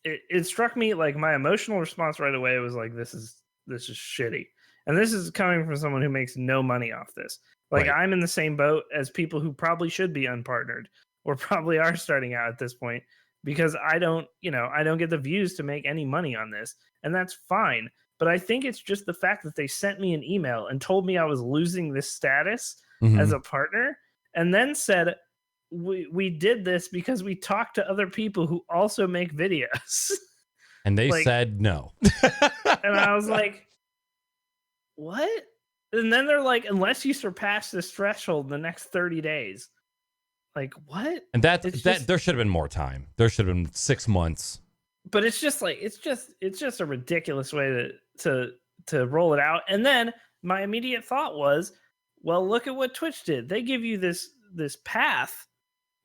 It struck me like my emotional response right away was like, this is shitty. And this is coming from someone who makes no money off this. Like, right. I'm in the same boat as people who probably should be unpartnered or probably are starting out at this point because I don't get the views to make any money on this. And that's fine. But I think it's just the fact that they sent me an email and told me I was losing this status as a partner and then said, we did this because we talked to other people who also make videos. And they said no. And I was like, what? And then they're like, unless you surpass this threshold in the next 30 days. Like, what? And that there should have been more time. There should have been 6 months. But it's just like, it's just a ridiculous way to roll it out. And then my immediate thought was, well, look at what Twitch did. They give you this path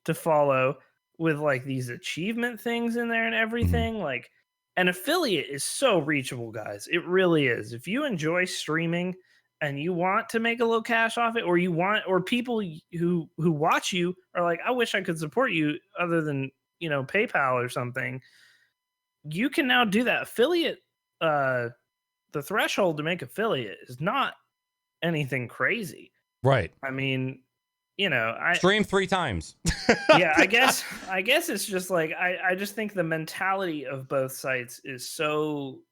to follow with like these achievement things in there and everything. Like, an affiliate is so reachable, guys. It really is. If you enjoy streaming and you want to make a little cash off it, or people who watch you are like, I wish I could support you other than, PayPal or something, you can now do that. Affiliate, the threshold to make affiliate is not anything crazy. Right. I mean, I stream 3 times. Yeah, I guess it's just like I just think the mentality of both sites is so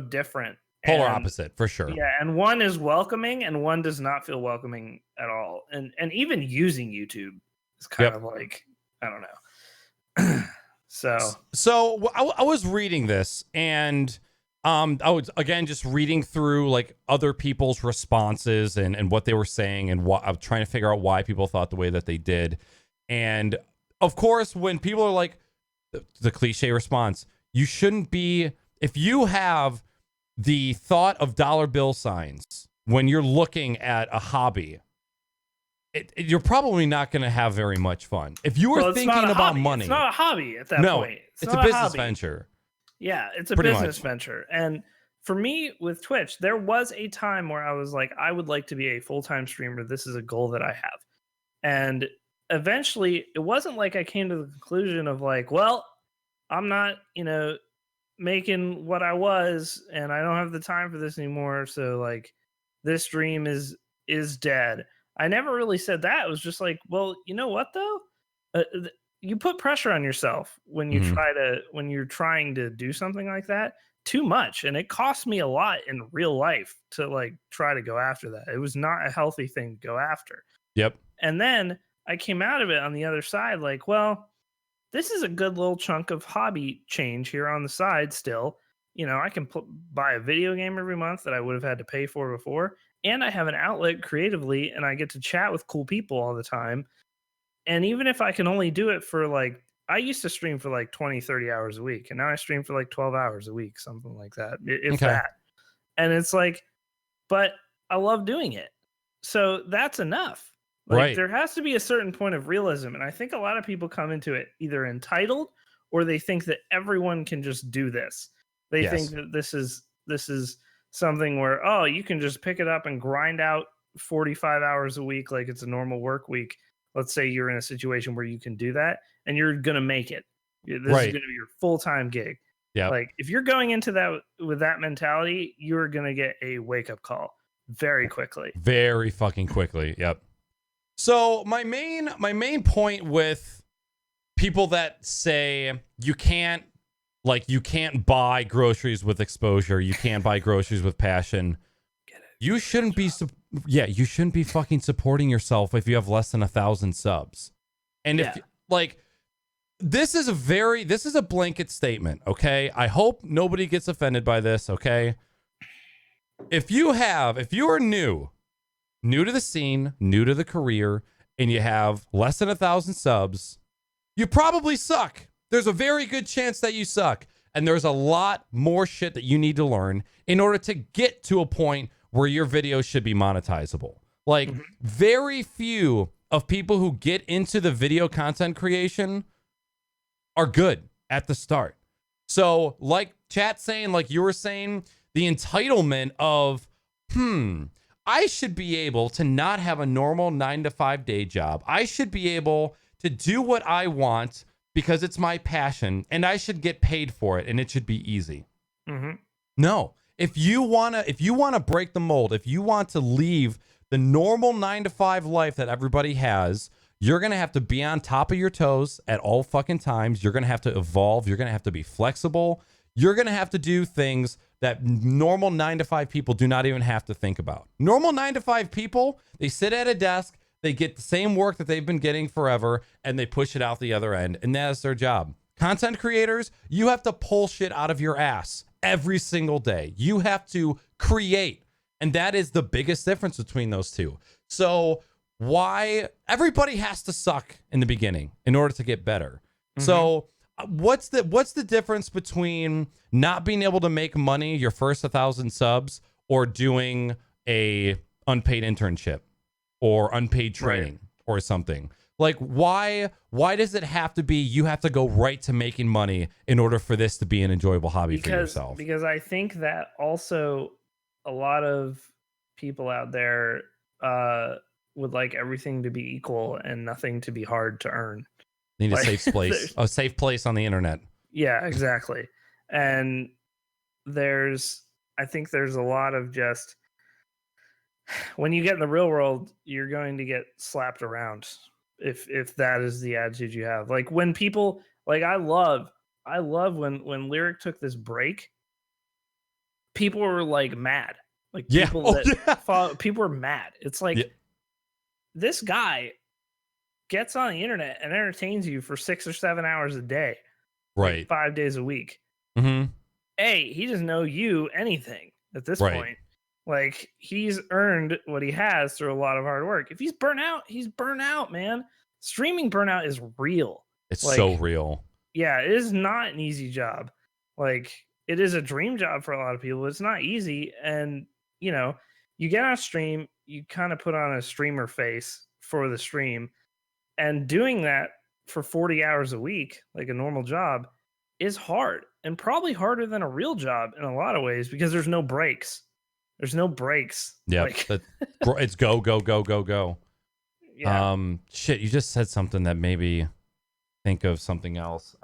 different. Polar opposite, for sure. Yeah, and one is welcoming and one does not feel welcoming at all. And even using YouTube is kind of like, I don't know. So I was reading this and I was again just reading through like other people's responses and what they were saying and what I'm trying to figure out why people thought the way that they did. And of course, when people are like the cliche response, you shouldn't be, if you have the thought of dollar bill signs when you're looking at a hobby, you're probably not going to have very much fun. If you were thinking about money, it's not a hobby at that point. It's a business venture. Yeah, it's a business venture. And for me with Twitch, there was a time where I was like, I would like to be a full-time streamer. This is a goal that I have. And eventually it wasn't like I came to the conclusion of like, well, I'm not, making what I was and I don't have the time for this anymore. So like this dream is dead. I never really said that. It was just like, well, you know what though? You put pressure on yourself when you Mhm. when you're trying to do something like that too much, and it cost me a lot in real life to like try to go after that. It was not a healthy thing to go after. Yep. And then I came out of it on the other side like, well, this is a good little chunk of hobby change here on the side still. I can buy a video game every month that I would have had to pay for before, and I have an outlet creatively, and I get to chat with cool people all the time. And even if I can only do it for like, I used to stream for like 20, 30 hours a week, and now I stream for like 12 hours a week, something like that, if Okay. that. And it's like, but I love doing it. So that's enough. Like Right. there has to be a certain point of realism. And I think a lot of people come into it either entitled or they think that everyone can just do this. They think Yes. that this is something where, oh, you can just pick it up and grind out 45 hours a week like it's a normal work week. Let's say you're in a situation where you can do that and you're gonna make it. This is Right. gonna be your full-time gig. Yep. Like if you're going into that with that mentality, you're gonna get a wake-up call very quickly. Very fucking quickly. Yep. So my main point with people that say you can't buy groceries with exposure, you can't buy groceries with passion. Get it. You shouldn't be you shouldn't be fucking supporting yourself if you have less than 1,000 subs. And if Yeah. like this is a blanket statement, okay? I hope nobody gets offended by this, okay? If you are new to the scene, new to the career, and you have less than 1,000 subs, you probably suck. There's a very good chance that you suck. And there's a lot more shit that you need to learn in order to get to a point where your video should be monetizable. Like, Mhm. very few of people who get into the video content creation are good at the start. So, like chat saying, like you were saying, the entitlement of, I should be able to not have a normal 9-to-5 day job. I should be able to do what I want because it's my passion and I should get paid for it and it should be easy. Mhm. No. If you want to break the mold, if you want to leave the normal 9-to-5 life that everybody has, you're going to have to be on top of your toes at all fucking times. You're going to have to evolve. You're going to have to be flexible. You're going to have to do things that normal 9-to-5 people do not even have to think about. Normal 9-to-5 people, they sit at a desk, they get the same work that they've been getting forever, and they push it out the other end, and that is their job. Content creators, you have to pull shit out of your ass every single day. You have to create, and that is the biggest difference between those two. So why everybody has to suck in the beginning in order to get better. So what's the difference between not being able to make money your first 1,000 subs or doing a unpaid internship or unpaid training or something? Like why does it have to be you have to go right to making money in order for this to be an enjoyable hobby for yourself? Because I think that also a lot of people out there would like everything to be equal and nothing to be hard to earn. Need a Like, a safe place on the internet. yeah, exactly. And I think there's a lot of just when you get in the real world, you're going to get slapped around if that is the attitude you have. Like when people like I love when Lyric took this break, people were like mad. Like Yeah. people Oh, that yeah. follow people were mad. It's like Yeah. this guy gets on the internet and entertains you for 6 or 7 hours a day, like Right. 5 days a week. Mm-hmm. He doesn't know you anything at this Right. point. Like he's earned what he has through a lot of hard work. If he's burnt out, man. Streaming burnout is real. It's Like, so real. yeah, it is not an easy job. Like it is a dream job for a lot of people. It's not easy. And you get on a stream, you kind of put on a streamer face for the stream. And doing that for 40 hours a week, like a normal job, is hard and probably harder than a real job in a lot of ways because there's no breaks. There's no breaks. Yeah. Like, It's go, go, go, go, go. Yeah. Shit, you just said something that made me think of something else.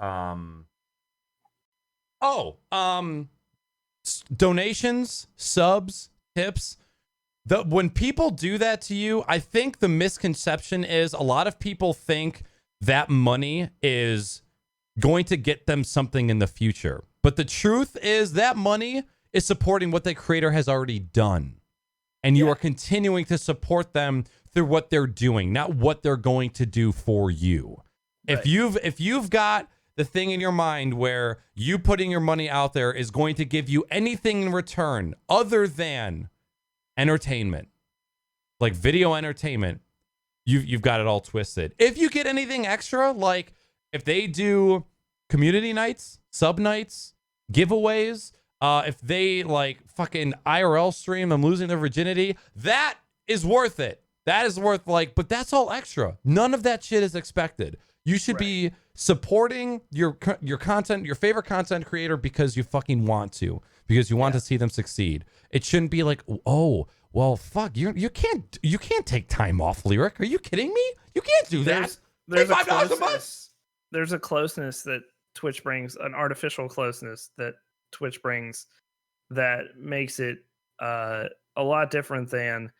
Donations, subs, tips. When people do that to you, I think the misconception is a lot of people think that money is going to get them something in the future. But the truth is that money is supporting what the creator has already done. And you are continuing to support them through what they're doing, not what they're going to do for you. Right. If you've got the thing in your mind where you putting your money out there is going to give you anything in return other than entertainment, like video entertainment, you've got it all twisted. If you get anything extra, like if they do community nights, sub nights, giveaways, if they like fucking IRL stream them losing their virginity, that is worth it. That is worth but that's all extra. None of that shit is expected. You should be supporting your content, your favorite content creator because you fucking want to, because you want to see them succeed. It shouldn't be like, oh, well, fuck, you can't take time off, Lyric. Are you kidding me? You can't do that. There's $5 a month. There's a closeness that Twitch brings, an artificial closeness that Twitch brings that makes it a lot different than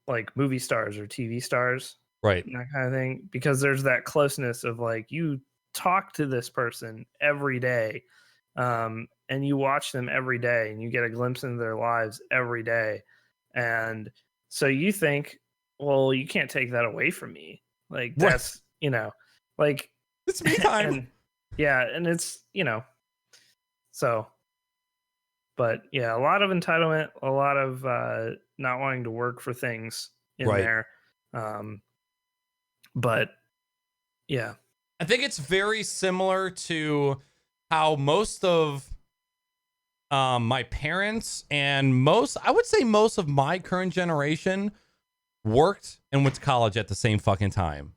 like movie stars or TV stars, right? That kind of thing, because there's that closeness of like you talk to this person every day, and you watch them every day, and you get a glimpse into their lives every day, and so you think, well, you can't take that away from me. Like that's like it's me time. And, and it's so. But yeah, a lot of entitlement, a lot of not wanting to work for things in there. But yeah, I think it's very similar to how most of my parents and I would say most of my current generation worked and went to college at the same fucking time.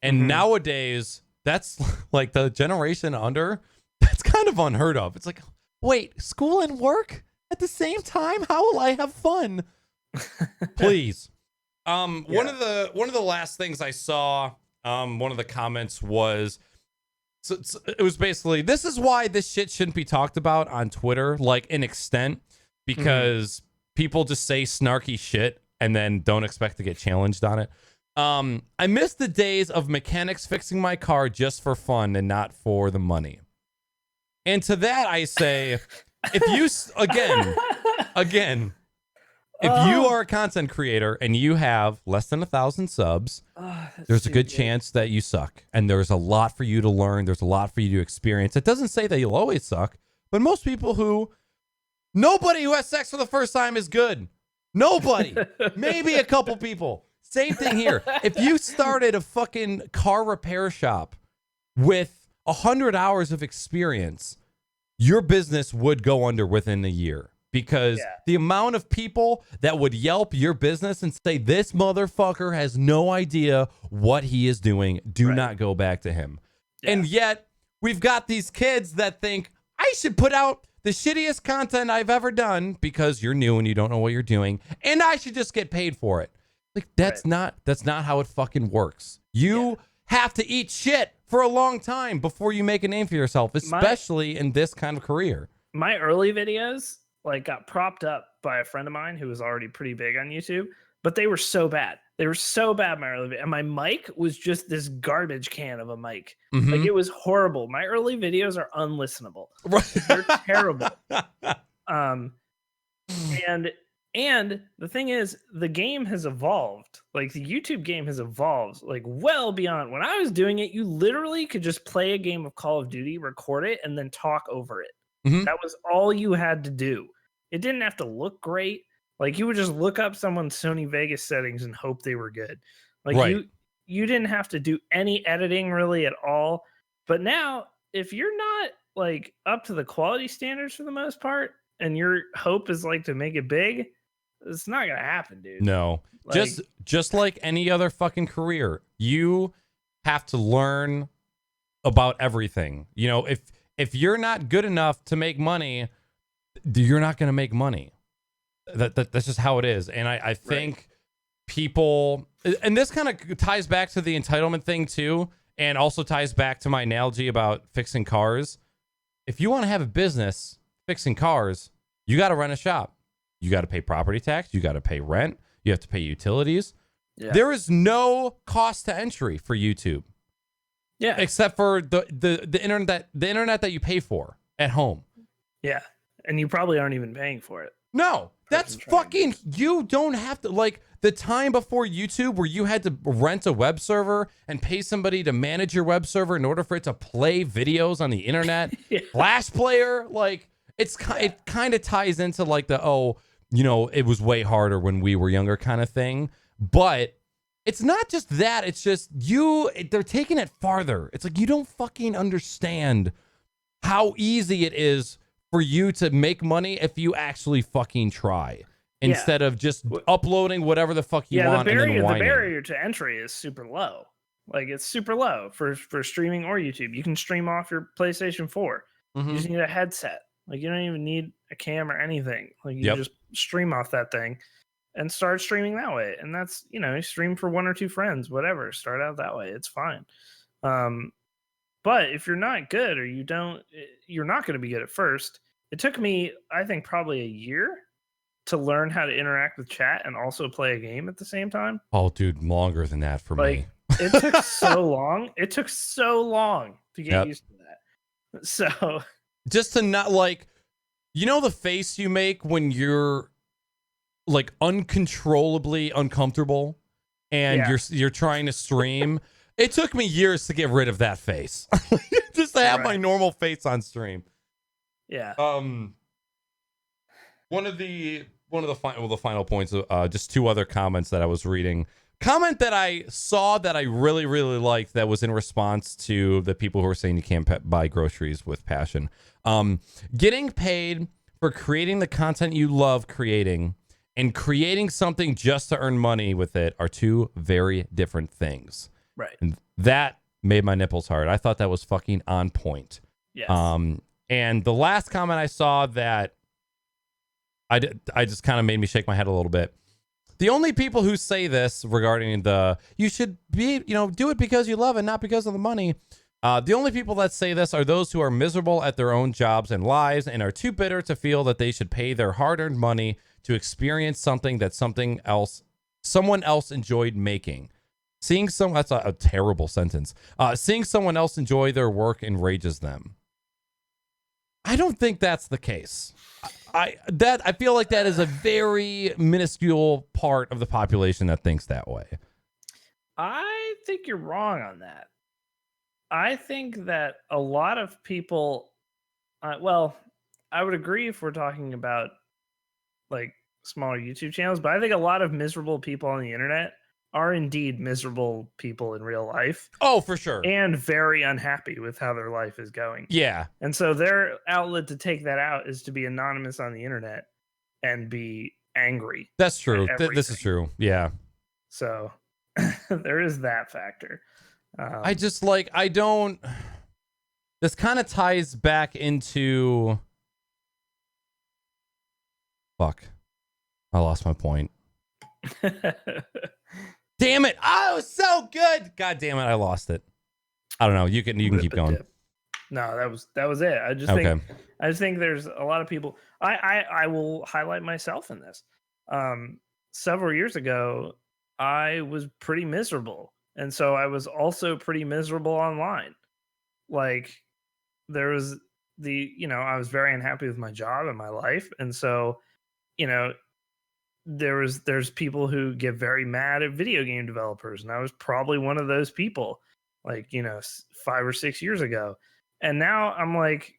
And nowadays, that's like the generation under, that's kind of unheard of. It's like, wait, school and work at the same time? How will I have fun? Please. One of the last things I saw, one of the comments was, it was basically, this is why this shit shouldn't be talked about on Twitter, like in extent, because people just say snarky shit and then don't expect to get challenged on it. I miss the days of mechanics fixing my car just for fun and not for the money. And to that, I say, if you, again, if you are a content creator and you have less than 1,000 subs, there's a good chance that you suck. And there's a lot for you to learn. There's a lot for you to experience. It doesn't say that you'll always suck, but nobody who has sex for the first time is good. Nobody. Maybe a couple people. Same thing here. If you started a fucking car repair shop with 100 hours of experience, your business would go under within a year, because the amount of people that would Yelp your business and say, this motherfucker has no idea what he is doing, do not go back to him. And yet we've got these kids that think, I should put out the shittiest content I've ever done because you're new and you don't know what you're doing, and I should just get paid for it. Like that's not how it fucking works. You have to eat shit for a long time before you make a name for yourself, especially in this kind of career. My early videos got propped up by a friend of mine who was already pretty big on YouTube, but they were so bad. They were so bad, my early video. And my mic was just this garbage can of a mic. Like it was horrible. My early videos are unlistenable. They're terrible. And the thing is, the game has evolved. Like the YouTube game has evolved, well beyond when I was doing it. You literally could just play a game of Call of Duty, record it, and then talk over it. That was all you had to do. It didn't have to look great. Like you would just look up someone's Sony Vegas settings and hope they were good. You didn't have to do any editing really at all. But now, if you're not up to the quality standards for the most part, and your hope is to make it big, it's not gonna happen, dude. No, just like any other fucking career, you have to learn about everything. You know, if you're not good enough to make money, you're not gonna make money. That's just how it is. And I think people, and this kind of ties back to the entitlement thing too, and also ties back to my analogy about fixing cars. If you want to have a business fixing cars, you got to rent a shop. You got to pay property tax. You got to pay rent. You have to pay utilities. Yeah. There is no cost to entry for YouTube. Yeah. Except for the internet that you pay for at home. Yeah. And you probably aren't even paying for it. No. That's fucking, you don't have to, like, the time before YouTube where you had to rent a web server and pay somebody to manage your web server in order for it to play videos on the internet. Yeah. Flash player, like, it kind of ties into like the, it was way harder when we were younger kind of thing. But it's not just that. It's just they're taking it farther. It's like, you don't fucking understand how easy it is for you to make money if you actually fucking try, instead of just uploading whatever the fuck you want and then whining. The barrier to entry is super low. Like, it's super low for streaming or YouTube. You can stream off your PlayStation 4. Mm-hmm. You just need a headset. Like, you don't even need a cam or anything. Like, you just stream off that thing and start streaming that way. And that's, you stream for 1 or 2 friends, whatever. Start out that way. It's fine. But if you're not good, or you're not going to be good at first. It took me, I think, probably a year to learn how to interact with chat and also play a game at the same time. Oh, dude, longer than that for me. It took so long. It took so long to get used to that. So just to not, like, the face you make when you're like uncontrollably uncomfortable and you're trying to stream. It took me years to get rid of that face. Just to have my normal face on stream. Yeah. One of the final points. Just 2 other comments that I was reading. Comment that I saw that I really, really liked, that was in response to the people who are saying you can't buy groceries with passion. Getting paid for creating the content you love creating and creating something just to earn money with it are 2 very different things. Right. And that made my nipples hard. I thought that was fucking on point. Yes. And the last comment I saw that I just kind of made me shake my head a little bit. The only people who say this regarding you should be, do it because you love it, not because of the money. The only people that say this are those who are miserable at their own jobs and lives and are too bitter to feel that they should pay their hard-earned money to experience something that someone else enjoyed making. That's a terrible sentence. Seeing someone else enjoy their work enrages them. I don't think that's the case. I feel like that is a very minuscule part of the population that thinks that way. I think you're wrong on that. I think that a lot of people, I would agree if we're talking about like smaller YouTube channels, but I think a lot of miserable people on the internet are indeed miserable people in real life. Oh, for sure. And very unhappy with how their life is going. Yeah. And so their outlet to take that out is to be anonymous on the internet and be angry. That's true. This is true. Yeah. So there is that factor. This kind of ties back into, fuck. I lost my point. Damn it. Oh, so good. God damn it. I lost it. I don't know. You can keep going. No, that was it. I just think there's a lot of people. I will highlight myself in this. Several years ago, I was pretty miserable. And so I was also pretty miserable online. Like, there was I was very unhappy with my job and my life. And so, there's people who get very mad at video game developers, and I was probably one of those people, like 5 or 6 years ago. And now I'm like,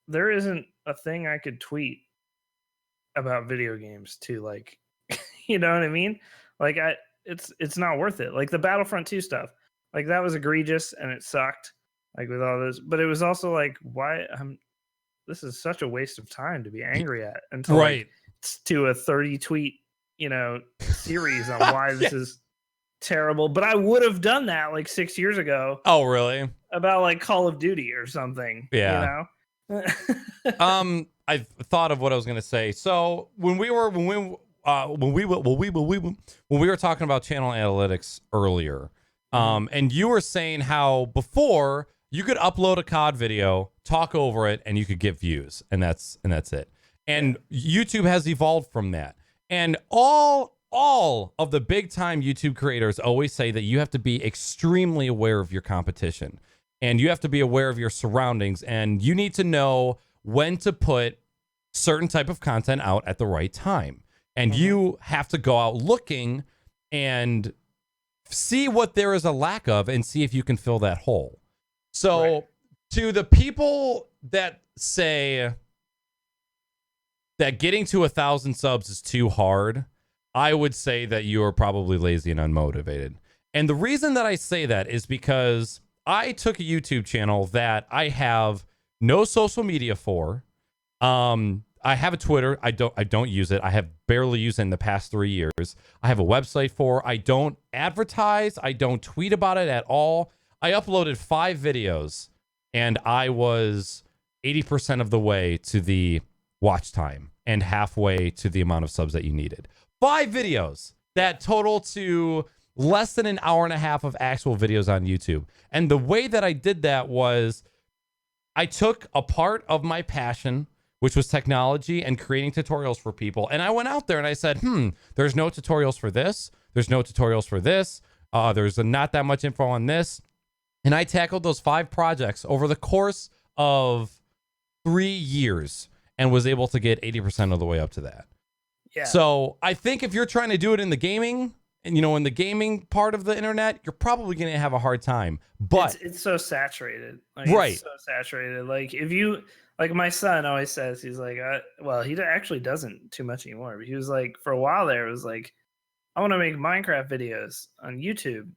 there isn't a thing I could tweet about video games to, like, you know what I mean? Like, it's not worth it. Like the Battlefront 2 stuff, like, that was egregious and it sucked, like, with all those. But it was also like, why? This is such a waste of time to be angry at, until right to a 30 tweet series on why this is terrible. But I would have done that like 6 years ago. Oh, really? About like Call of Duty or something. Yeah. I thought of what I was gonna say. So when when we were talking about channel analytics earlier, and you were saying how before you could upload a COD video, talk over it, and you could get views, and that's it. And YouTube has evolved from that. And all of the big time YouTube creators always say that you have to be extremely aware of your competition, and you have to be aware of your surroundings, and you need to know when to put certain type of content out at the right time. And you have to go out looking and see what there is a lack of and see if you can fill that hole. So to the people that say that getting to 1,000 subs is too hard, I would say that you are probably lazy and unmotivated. And the reason that I say that is because I took a YouTube channel that I have no social media for. I have a Twitter. I don't use it. I have barely used it in the past 3 years. I have a website for. I don't advertise. I don't tweet about it at all. I uploaded 5 videos, and I was 80% of the way to the watch time and halfway to the amount of subs that you needed. 5 videos that total to less than an hour and a half of actual videos on YouTube. And the way that I did that was I took a part of my passion, which was technology and creating tutorials for people. And I went out there and I said, there's no tutorials for this. There's no tutorials for this. There's not that much info on this. And I tackled those 5 projects over the course of 3 years and was able to get 80% of the way up to that. Yeah. So I think if you're trying to do it in the gaming and, in the gaming part of the internet, you're probably going to have a hard time. But it's so saturated. Right. It's so saturated. Like if you... Like my son always says, he's like, well, he actually doesn't too much anymore. But he was like, for a while there, it was like, I want to make Minecraft videos on YouTube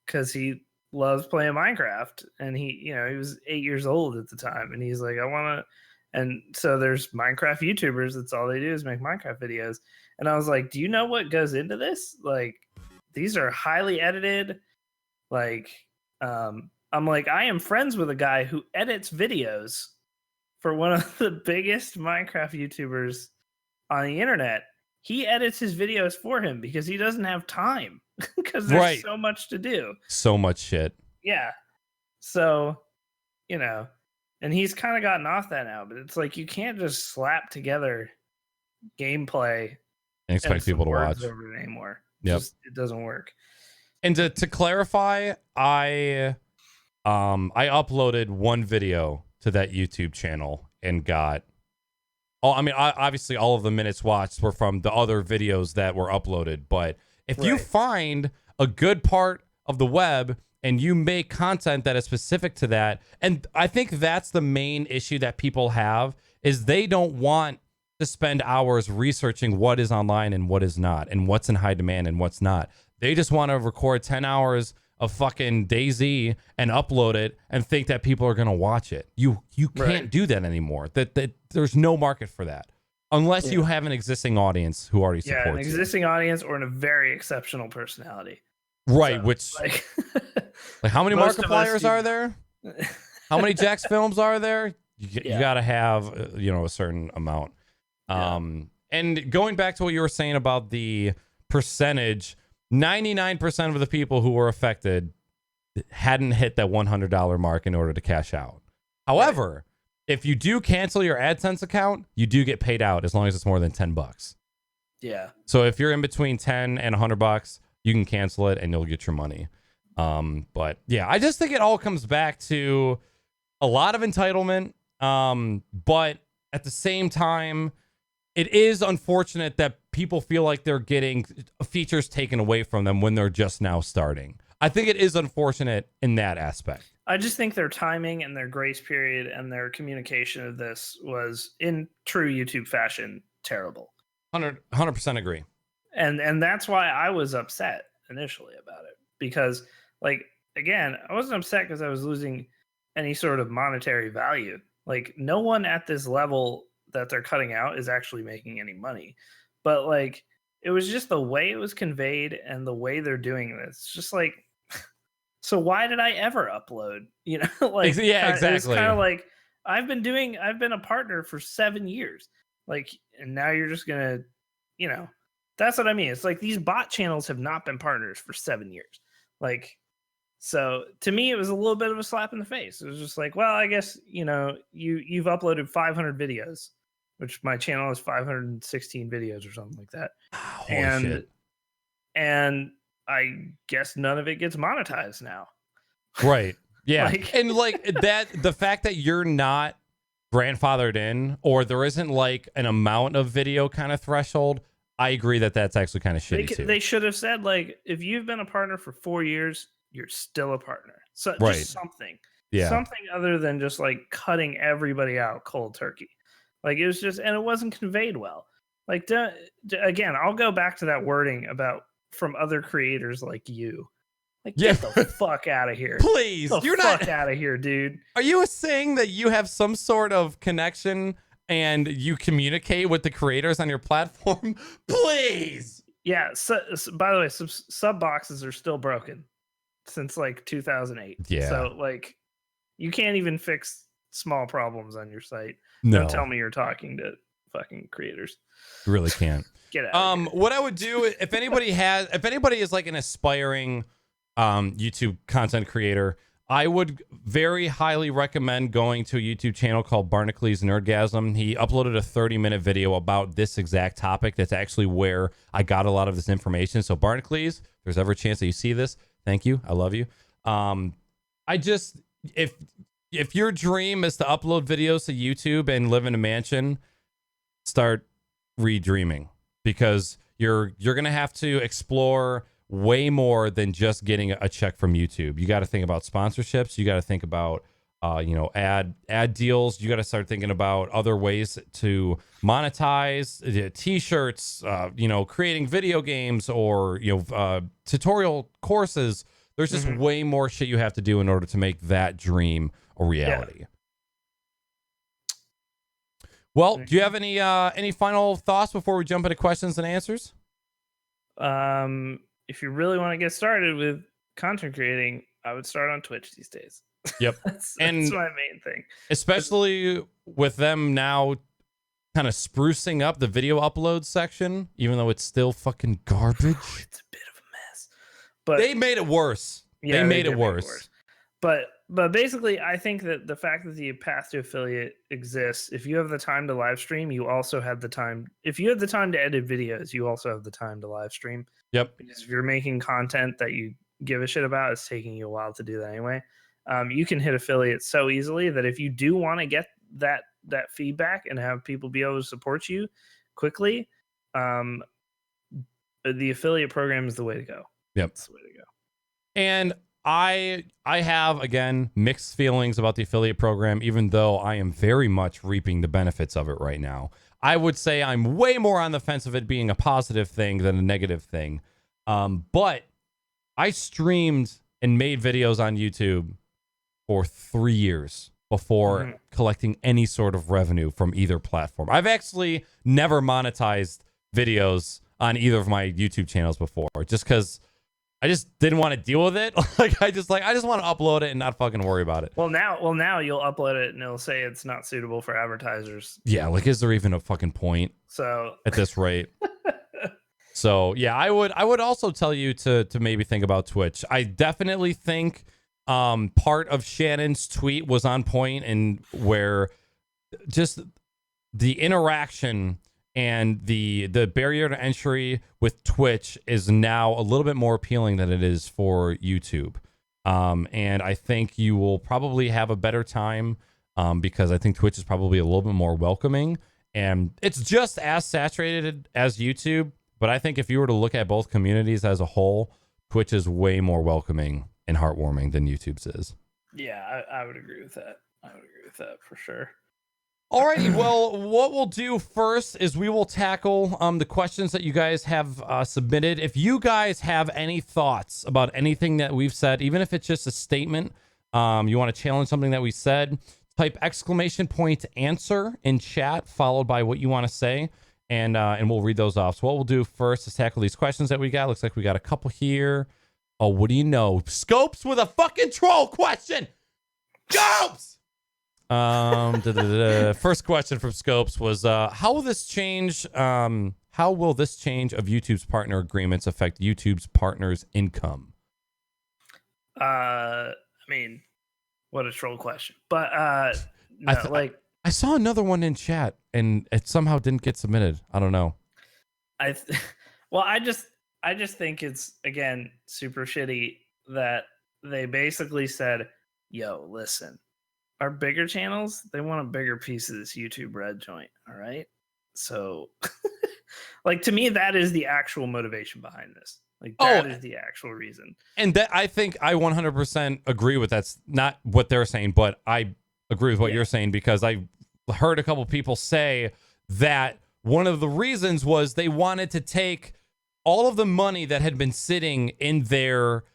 because he loves playing Minecraft. And he was 8 years old at the time. And he's like, I want to. And so there's Minecraft YouTubers. That's all they do is make Minecraft videos. And I was like, do you know what goes into this? Like, these are highly edited. Like, I'm like, I am friends with a guy who edits videos for one of the biggest Minecraft YouTubers on the internet. He edits his videos for him because he doesn't have time because there's so much to do. So much shit. Yeah. So, and he's kind of gotten off that now, but it's like you can't just slap together gameplay and expect people to watch over it anymore. Yep. It doesn't work. And to clarify, I uploaded one video to that YouTube channel and got obviously all of the minutes watched were from the other videos that were uploaded. But if you find a good part of the web and you make content that is specific to that, and I think that's the main issue that people have, is they don't want to spend hours researching what is online and what is not, and what's in high demand and what's not. They just want to record 10 hours of fucking DayZ and upload it and think that people are going to watch it. You can't do that anymore. That there's no market for that unless you have an existing audience who already supports an existing audience or a very exceptional personality. Right, So, which like how many Markipliers are there? How many Jax films are there? You got to have a certain amount. And going back to what you were saying about the percentage, 99% of the people who were affected hadn't hit that $100 mark in order to cash out. However, if you do cancel your AdSense account, you do get paid out as long as it's more than $10. Yeah. So if you're in between 10 and $100, you can cancel it and you'll get your money. But yeah, I just think it all comes back to a lot of entitlement. But at the same time, it is unfortunate that people feel like they're getting features taken away from them when they're just now starting. I think it is unfortunate in that aspect. I just think their timing and their grace period and their communication of this was, in true YouTube fashion, terrible. 100% agree. And that's why I was upset initially about it. Because, like, again, I wasn't upset because I was losing any sort of monetary value. Like, no one at this level that they're cutting out is actually making any money. But, like, it was just the way it was conveyed and the way they're doing this. Just like, so why did I ever upload? Like, yeah, exactly. It's kind of like I've been a partner for 7 years. Like, and now you're just gonna, That's what I mean. It's like these bot channels have not been partners for 7 years. Like, so to me, it was a little bit of a slap in the face. It was just like, well, I guess, you've uploaded 500 videos, which my channel is 516 videos or something like that. Holy and shit. and I guess none of it gets monetized now. Right. Yeah. Like- and like that, the fact that you're not grandfathered in, or there isn't like an amount of video kind of threshold, I agree that that's actually kind of shitty too. They should have said, like, if you've been a partner for 4 years, you're still a partner. So Right. just something. Yeah. Something other than just like cutting everybody out cold turkey. Like, it was just, and it wasn't conveyed well. Like, again, I'll go back to that wording about from other creators like you. Like, get the fuck out of here. Please. Get the You're fuck not out of here, dude. Are you saying that you have some sort of connection and you communicate with the creators on your platform? Please. Yeah. So, by the way, sub boxes are still broken since like 2008. Yeah. So like, you can't even fix small problems on your site. No. Don't tell me you're talking to fucking creators. You really can't. Get out. What I would do if anybody is like an aspiring YouTube content creator, I would very highly recommend going to a YouTube channel called Barnacules Nerdgasm. He uploaded a 30-minute video about this exact topic. That's actually where I got a lot of this information. So Barnacules, if there's ever a chance that you see this, thank you. I love you. I just, if your dream is to upload videos to YouTube and live in a mansion, start redreaming, because you're going to have to explore way more than just getting a check from YouTube. You got to think about sponsorships. You got to think about, ad deals. You got to start thinking about other ways to monetize t-shirts, creating video games or, tutorial courses. There's just way more shit you have to do in order to make that dream a reality. Yeah. Well, do you have any final thoughts before we jump into questions and answers? If you really want to get started with content creating, I would start on Twitch these days. Yep. that's my main thing. Especially with them now kind of sprucing up the video upload section, even though it's still fucking garbage. It's a bit of a mess. But they made it worse. Yeah, they made it worse. But basically, I think that the fact that the path to affiliate exists, if you have the time to live stream, you also have the time. If you have the time to edit videos, you also have the time to live stream. Yep. Because if you're making content that you give a shit about, it's taking you a while to do that anyway. You can hit affiliate so easily that if you do want to get that feedback and have people be able to support you quickly, the affiliate program is the way to go. Yep. That's the way to go. And I have, again, mixed feelings about the affiliate program, even though I am very much reaping the benefits of it right now. I would say I'm way more on the fence of it being a positive thing than a negative thing. But I streamed and made videos on YouTube for 3 years before collecting any sort of revenue from either platform. I've actually never monetized videos on either of my YouTube channels before, just because I just didn't want to deal with it. I just want to upload it and not fucking worry about it. Well, now you'll upload it and it'll say it's not suitable for advertisers. Yeah, like, is there even a fucking point? So at this rate. So yeah, I would also tell you to maybe think about Twitch. I definitely think part of Shannon's tweet was on point, and where just the interaction and the barrier to entry with Twitch is now a little bit more appealing than it is for YouTube. And I think you will probably have a better time because I think Twitch is probably a little bit more welcoming, and it's just as saturated as YouTube. But I think if you were to look at both communities as a whole, Twitch is way more welcoming and heartwarming than YouTube's is. Yeah, I would agree with that. I would agree with that for sure. Alrighty, well, what we'll do first is we will tackle the questions that you guys have submitted. If you guys have any thoughts about anything that we've said, even if it's just a statement, you want to challenge something that we said, type !answer in chat, followed by what you want to say, and we'll read those off. So what we'll do first is tackle these questions that we got. Looks like we got a couple here. Oh, what do you know? Scopes with a fucking troll question. Scopes! First question from Scopes was, how will this change how how will this change of YouTube's partner agreements affect YouTube's partners' income? I mean, what a troll question. But I saw another one in chat and it somehow didn't get submitted. I don't know. well, I just think it's, again, super shitty that they basically said, "Yo, listen, our bigger channels, they want a bigger piece of this YouTube red joint, all right?" So, like, to me, that is the actual motivation behind this. Like, that is the actual reason. And that, I think I 100% agree with that's not what they're saying, but I agree with what you're saying, because I heard a couple people say that one of the reasons was they wanted to take all of the money that had been sitting in their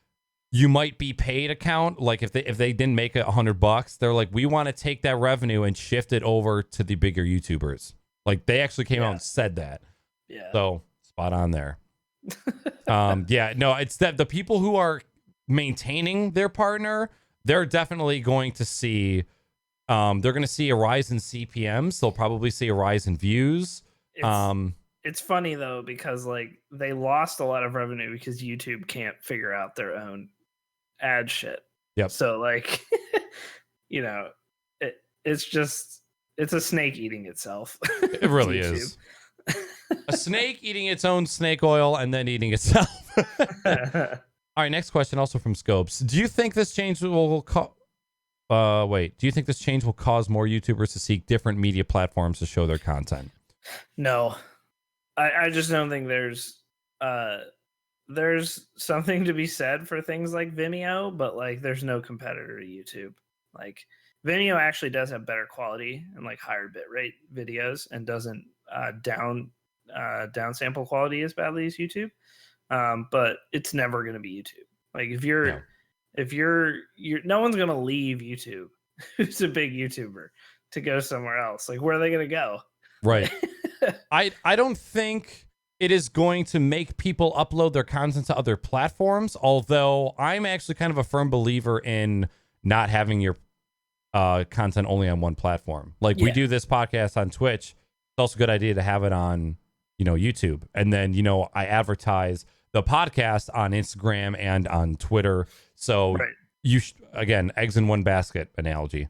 "you might be paid" account. Like if they didn't make $100, they're like, we want to take that revenue and shift it over to the bigger YouTubers. Like they actually came out and said that. Yeah. So spot on there. No, it's that the people who are maintaining their partner, they're definitely going to see, they're going to see a rise in CPMs. They'll probably see a rise in views. It's funny though, because like they lost a lot of revenue because YouTube can't figure out their own ad shit. Yep. So like, you know, it's a snake eating itself. It really is. A snake eating its own snake oil and then eating itself. All right, next question, also from Scopes. Do you think this change will do you think this change will cause more YouTubers to seek different media platforms to show their content? No. I just don't think there's something to be said for things like Vimeo, but like there's no competitor to YouTube. Like Vimeo actually does have better quality and like higher bitrate videos and doesn't downsample quality as badly as YouTube. But it's never going to be YouTube. Like if you're no one's going to leave YouTube who's a big YouTuber to go somewhere else. Like where are they going to go? Right. I don't think it is going to make people upload their content to other platforms, although I'm actually kind of a firm believer in not having your content only on one platform. Like we do this podcast on Twitch. It's also a good idea to have it on, YouTube. And then, I advertise the podcast on Instagram and on Twitter. So you again, eggs in one basket analogy.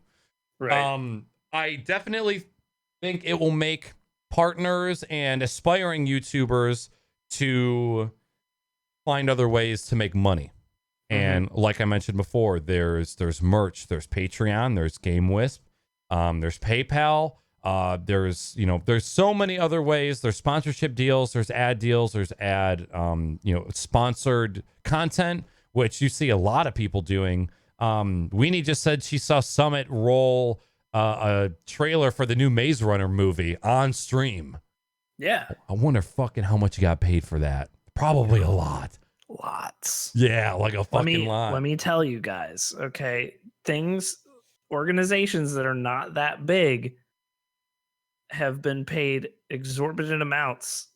Right. I definitely think it will make partners and aspiring YouTubers to find other ways to make money. And like I mentioned before, there's merch, there's Patreon, there's GameWisp, there's PayPal, there's so many other ways. There's sponsorship deals, there's ad deals, there's sponsored content, which you see a lot of people doing. Weenie just said she saw Summit roll a trailer for the new Maze Runner movie on stream. Yeah. I wonder fucking how much you got paid for that. Probably a lot. Lots. Yeah, like a fucking lot. Let me tell you guys, okay? Organizations that are not that big have been paid exorbitant amounts.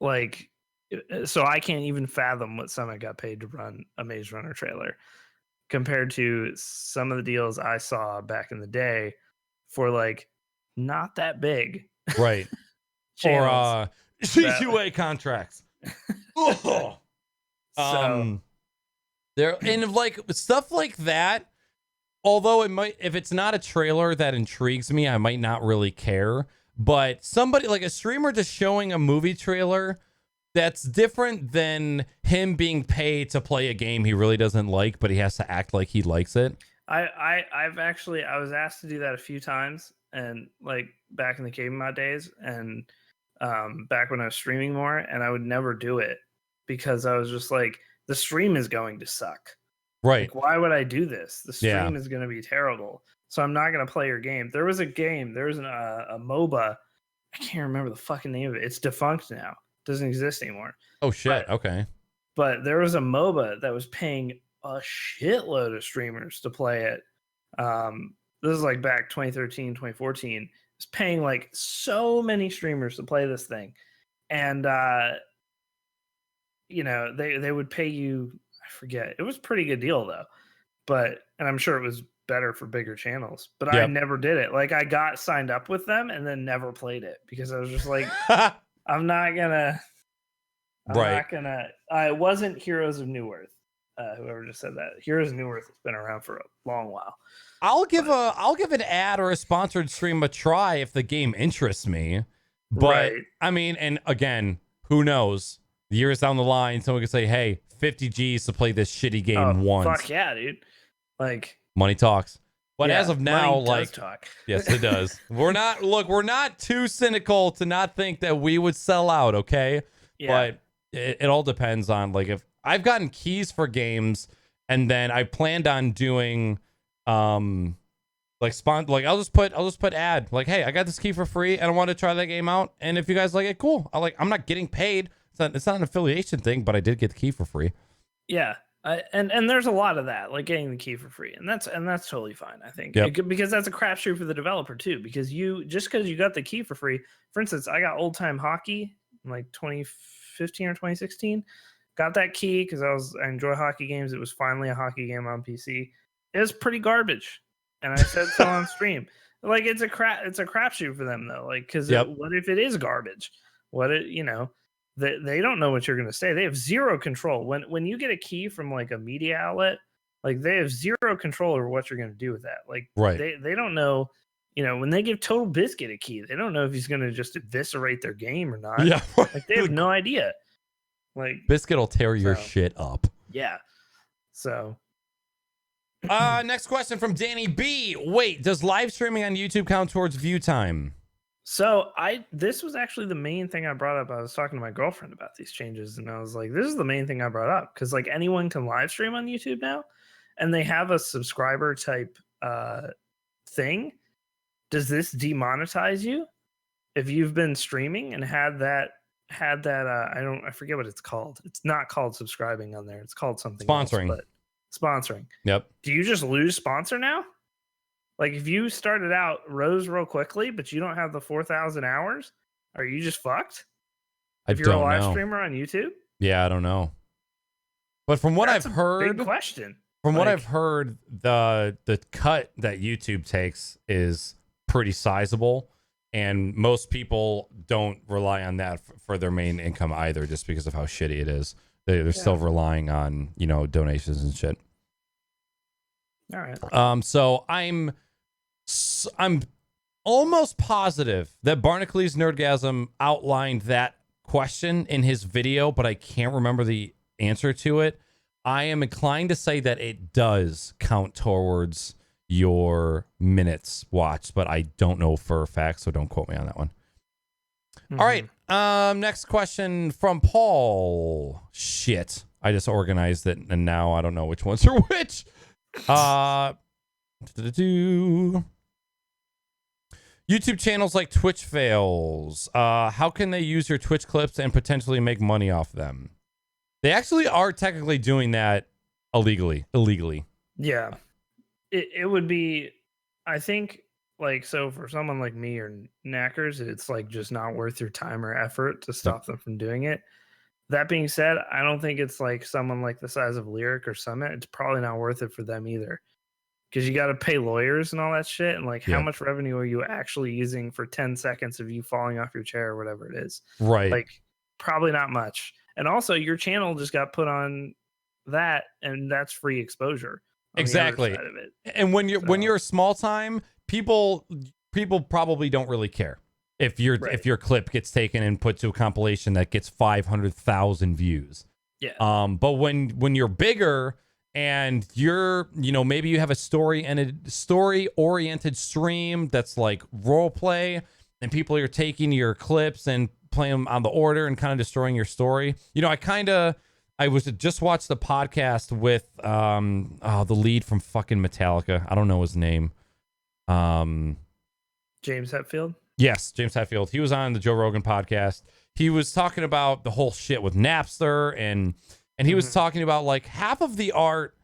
Like, so I can't even fathom what Summit got paid to run a Maze Runner trailer compared to some of the deals I saw back in the day for like not that big. Right. Or CQA contracts. There and like stuff like that, although it might, if it's not a trailer that intrigues me, I might not really care. But somebody like a streamer just showing a movie trailer, that's different than him being paid to play a game he really doesn't like, but he has to act like he likes it. I was asked to do that a few times, and like back in the Cave Mod days, and back when I was streaming more, and I would never do it because I was just like, the stream is going to suck. Right. Like, why would I do this? The stream is going to be terrible. So I'm not going to play your game. There was a MOBA. I can't remember the fucking name of it. It's defunct now. Doesn't exist anymore. Oh, shit. Okay. But there was a MOBA that was paying a shitload of streamers to play it. This is like back 2013, 2014. It's paying like so many streamers to play this thing. And, they would pay you, I forget. It was a pretty good deal though. And I'm sure it was better for bigger channels, but I never did it. Like I got signed up with them and then never played it because I was just like, I'm not gonna. Right. It wasn't Heroes of New Earth. Whoever just said that. Heroes of New Earth has been around for a long while. I'll give an ad or a sponsored stream a try if the game interests me. But Right. I mean, and again, who knows? Years down the line, someone could say, "Hey, 50 G's to play this shitty game once." Fuck yeah, dude! Like money talks. But yeah, as of now, money like, does talk. yes, it does. We're not too cynical to not think that we would sell out. Okay, Yeah. but it all depends on like if I've gotten keys for games, and then I planned on doing like I'll just put ad like, hey, I got this key for free and I want to try that game out, and if you guys like it, cool. I'm not getting paid. It's not an affiliation thing, but I did get the key for free. Yeah. And there's a lot of that, like getting the key for free, and that's totally fine, I think. Because that's a crapshoot for the developer too. Because you got the key for free. For instance, I got Old Time Hockey in like 2015 or 2016. Got that key because I enjoy hockey games. It was finally a hockey game on PC. It was pretty garbage, and I said so on stream. Like it's a crapshoot for them though. Like because what if it is garbage? They don't know what you're going to say. They have zero control. When you get a key from like a media outlet, like they have zero control over what you're going to do with that. Like they don't know, when they give Total Biscuit a key, they don't know if he's going to just eviscerate their game or not. Yeah. Like they have no idea. Like Biscuit will tear your shit up. Yeah. So next question from Danny B. Wait, does live streaming on YouTube count towards view time? So this was actually the main thing I brought up. I was talking to my girlfriend about these changes, and I was like, this is the main thing I brought up because like anyone can live stream on YouTube now, and they have a subscriber type thing. Does this demonetize you if you've been streaming and had that I forget what it's called. It's not called subscribing on there. It's called something sponsoring. Else, but sponsoring. Yep. Do you just lose sponsor now? Like if you started out rose real quickly, but you don't have the 4,000 hours, are you just fucked? If you're a live streamer on YouTube? Yeah, I don't know. But from what I've heard, big question. From what I've heard, the cut that YouTube takes is pretty sizable, and most people don't rely on that for their main income either, just because of how shitty it is. They're still relying on donations and shit. All right. So I'm almost positive that Barnacules Nerdgasm outlined that question in his video, but I can't remember the answer to it. I am inclined to say that it does count towards your minutes watched, but I don't know for a fact, so don't quote me on that one. Mm-hmm. All right. Next question from Paul. Shit. I just organized it, and now I don't know which ones are which. YouTube channels like Twitch fails. How can they use your Twitch clips and potentially make money off them? They actually are technically doing that illegally. Yeah. It would be, I think, like, so for someone like me or Naaackers, it's like just not worth your time or effort to stop them from doing it. That being said, I don't think it's like someone like the size of Lyric or Summit. It's probably not worth it for them either. Because you got to pay lawyers and all that shit. And like, how much revenue are you actually using for 10 seconds of you falling off your chair or whatever it is? Right. Like, probably not much. And also, your channel just got put on that, and that's free exposure. Exactly. And when you're small time, people probably don't really care if your clip gets taken and put to a compilation that gets 500,000 views. Yeah. But when you're bigger and you're maybe you have a story oriented stream that's like role play, and people are taking your clips and playing them on the order and kind of destroying your story. I just watched the podcast with the lead from fucking Metallica. I don't know his name. James Hetfield? Yes, James Hetfield. He was on the Joe Rogan podcast. He was talking about the whole shit with Napster, and he was talking about like half of the art,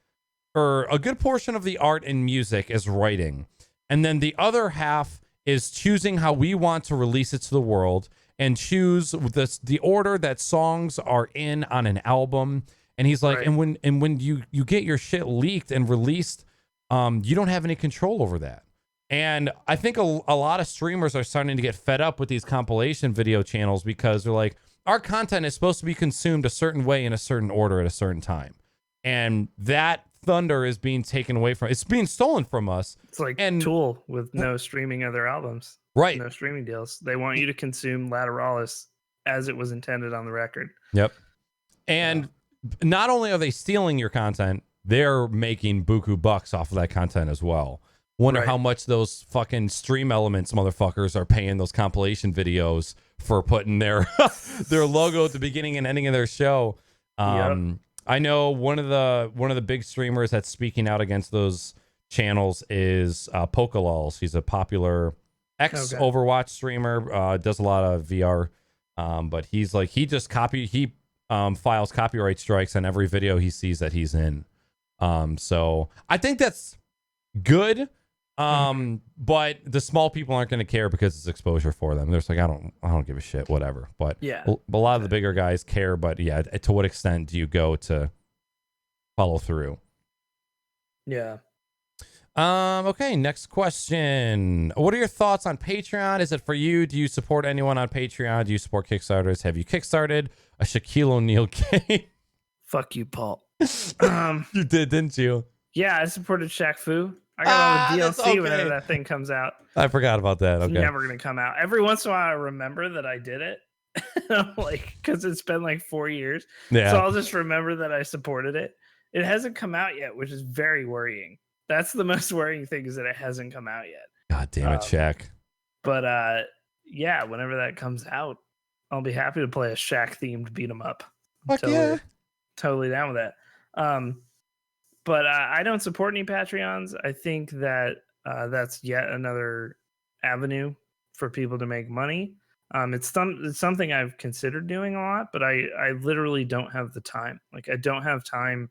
or a good portion of the art in music, is writing. And then the other half is choosing how we want to release it to the world and choose the order that songs are in on an album. And he's like, and when you get your shit leaked and released, you don't have any control over that. And I think a lot of streamers are starting to get fed up with these compilation video channels because they're like, our content is supposed to be consumed a certain way in a certain order at a certain time. And that thunder is being taken away from, it's being stolen from us. It's like And Tool with no streaming of their albums. right. No streaming deals. They want you to consume Lateralis as it was intended on the record. Yep. And not only are they stealing your content, they're making buku bucks off of that content as well. Wonder how much those fucking Stream Elements motherfuckers are paying those compilation videos for putting their their logo at the beginning and ending of their show. I know one of the big streamers that's speaking out against those channels is Pokalals. He's a popular Overwatch streamer, does a lot of VR, but he's like he files copyright strikes on every video he sees that he's in. So I think that's good. But the small people aren't going to care because it's exposure for them. They're just like, I don't give a shit, whatever. But yeah, a lot of the bigger guys care. But yeah, to what extent do you go to follow through? Yeah. Okay, next question. What are your thoughts on Patreon? Is it for you? Do you support anyone on Patreon? Do you support Kickstarters? Have you kickstarted a Shaquille O'Neal game? Fuck you, Paul. You did, didn't you? Yeah, I supported Shaq Fu. I got all the DLC whenever that thing comes out. I forgot about that. It's never going to come out. Every once in a while, I remember that I did it. Like, because it's been like 4 years. Yeah. So I'll just remember that I supported it. It hasn't come out yet, which is very worrying. That's the most worrying thing, is that it hasn't come out yet. God damn it, Shaq. But yeah, whenever that comes out, I'll be happy to play a Shaq-themed beat 'em up. Fuck yeah. Totally down with that. But I don't support any Patreons. I think that that's yet another avenue for people to make money. It's something I've considered doing a lot, but I literally don't have the time. Like, I don't have time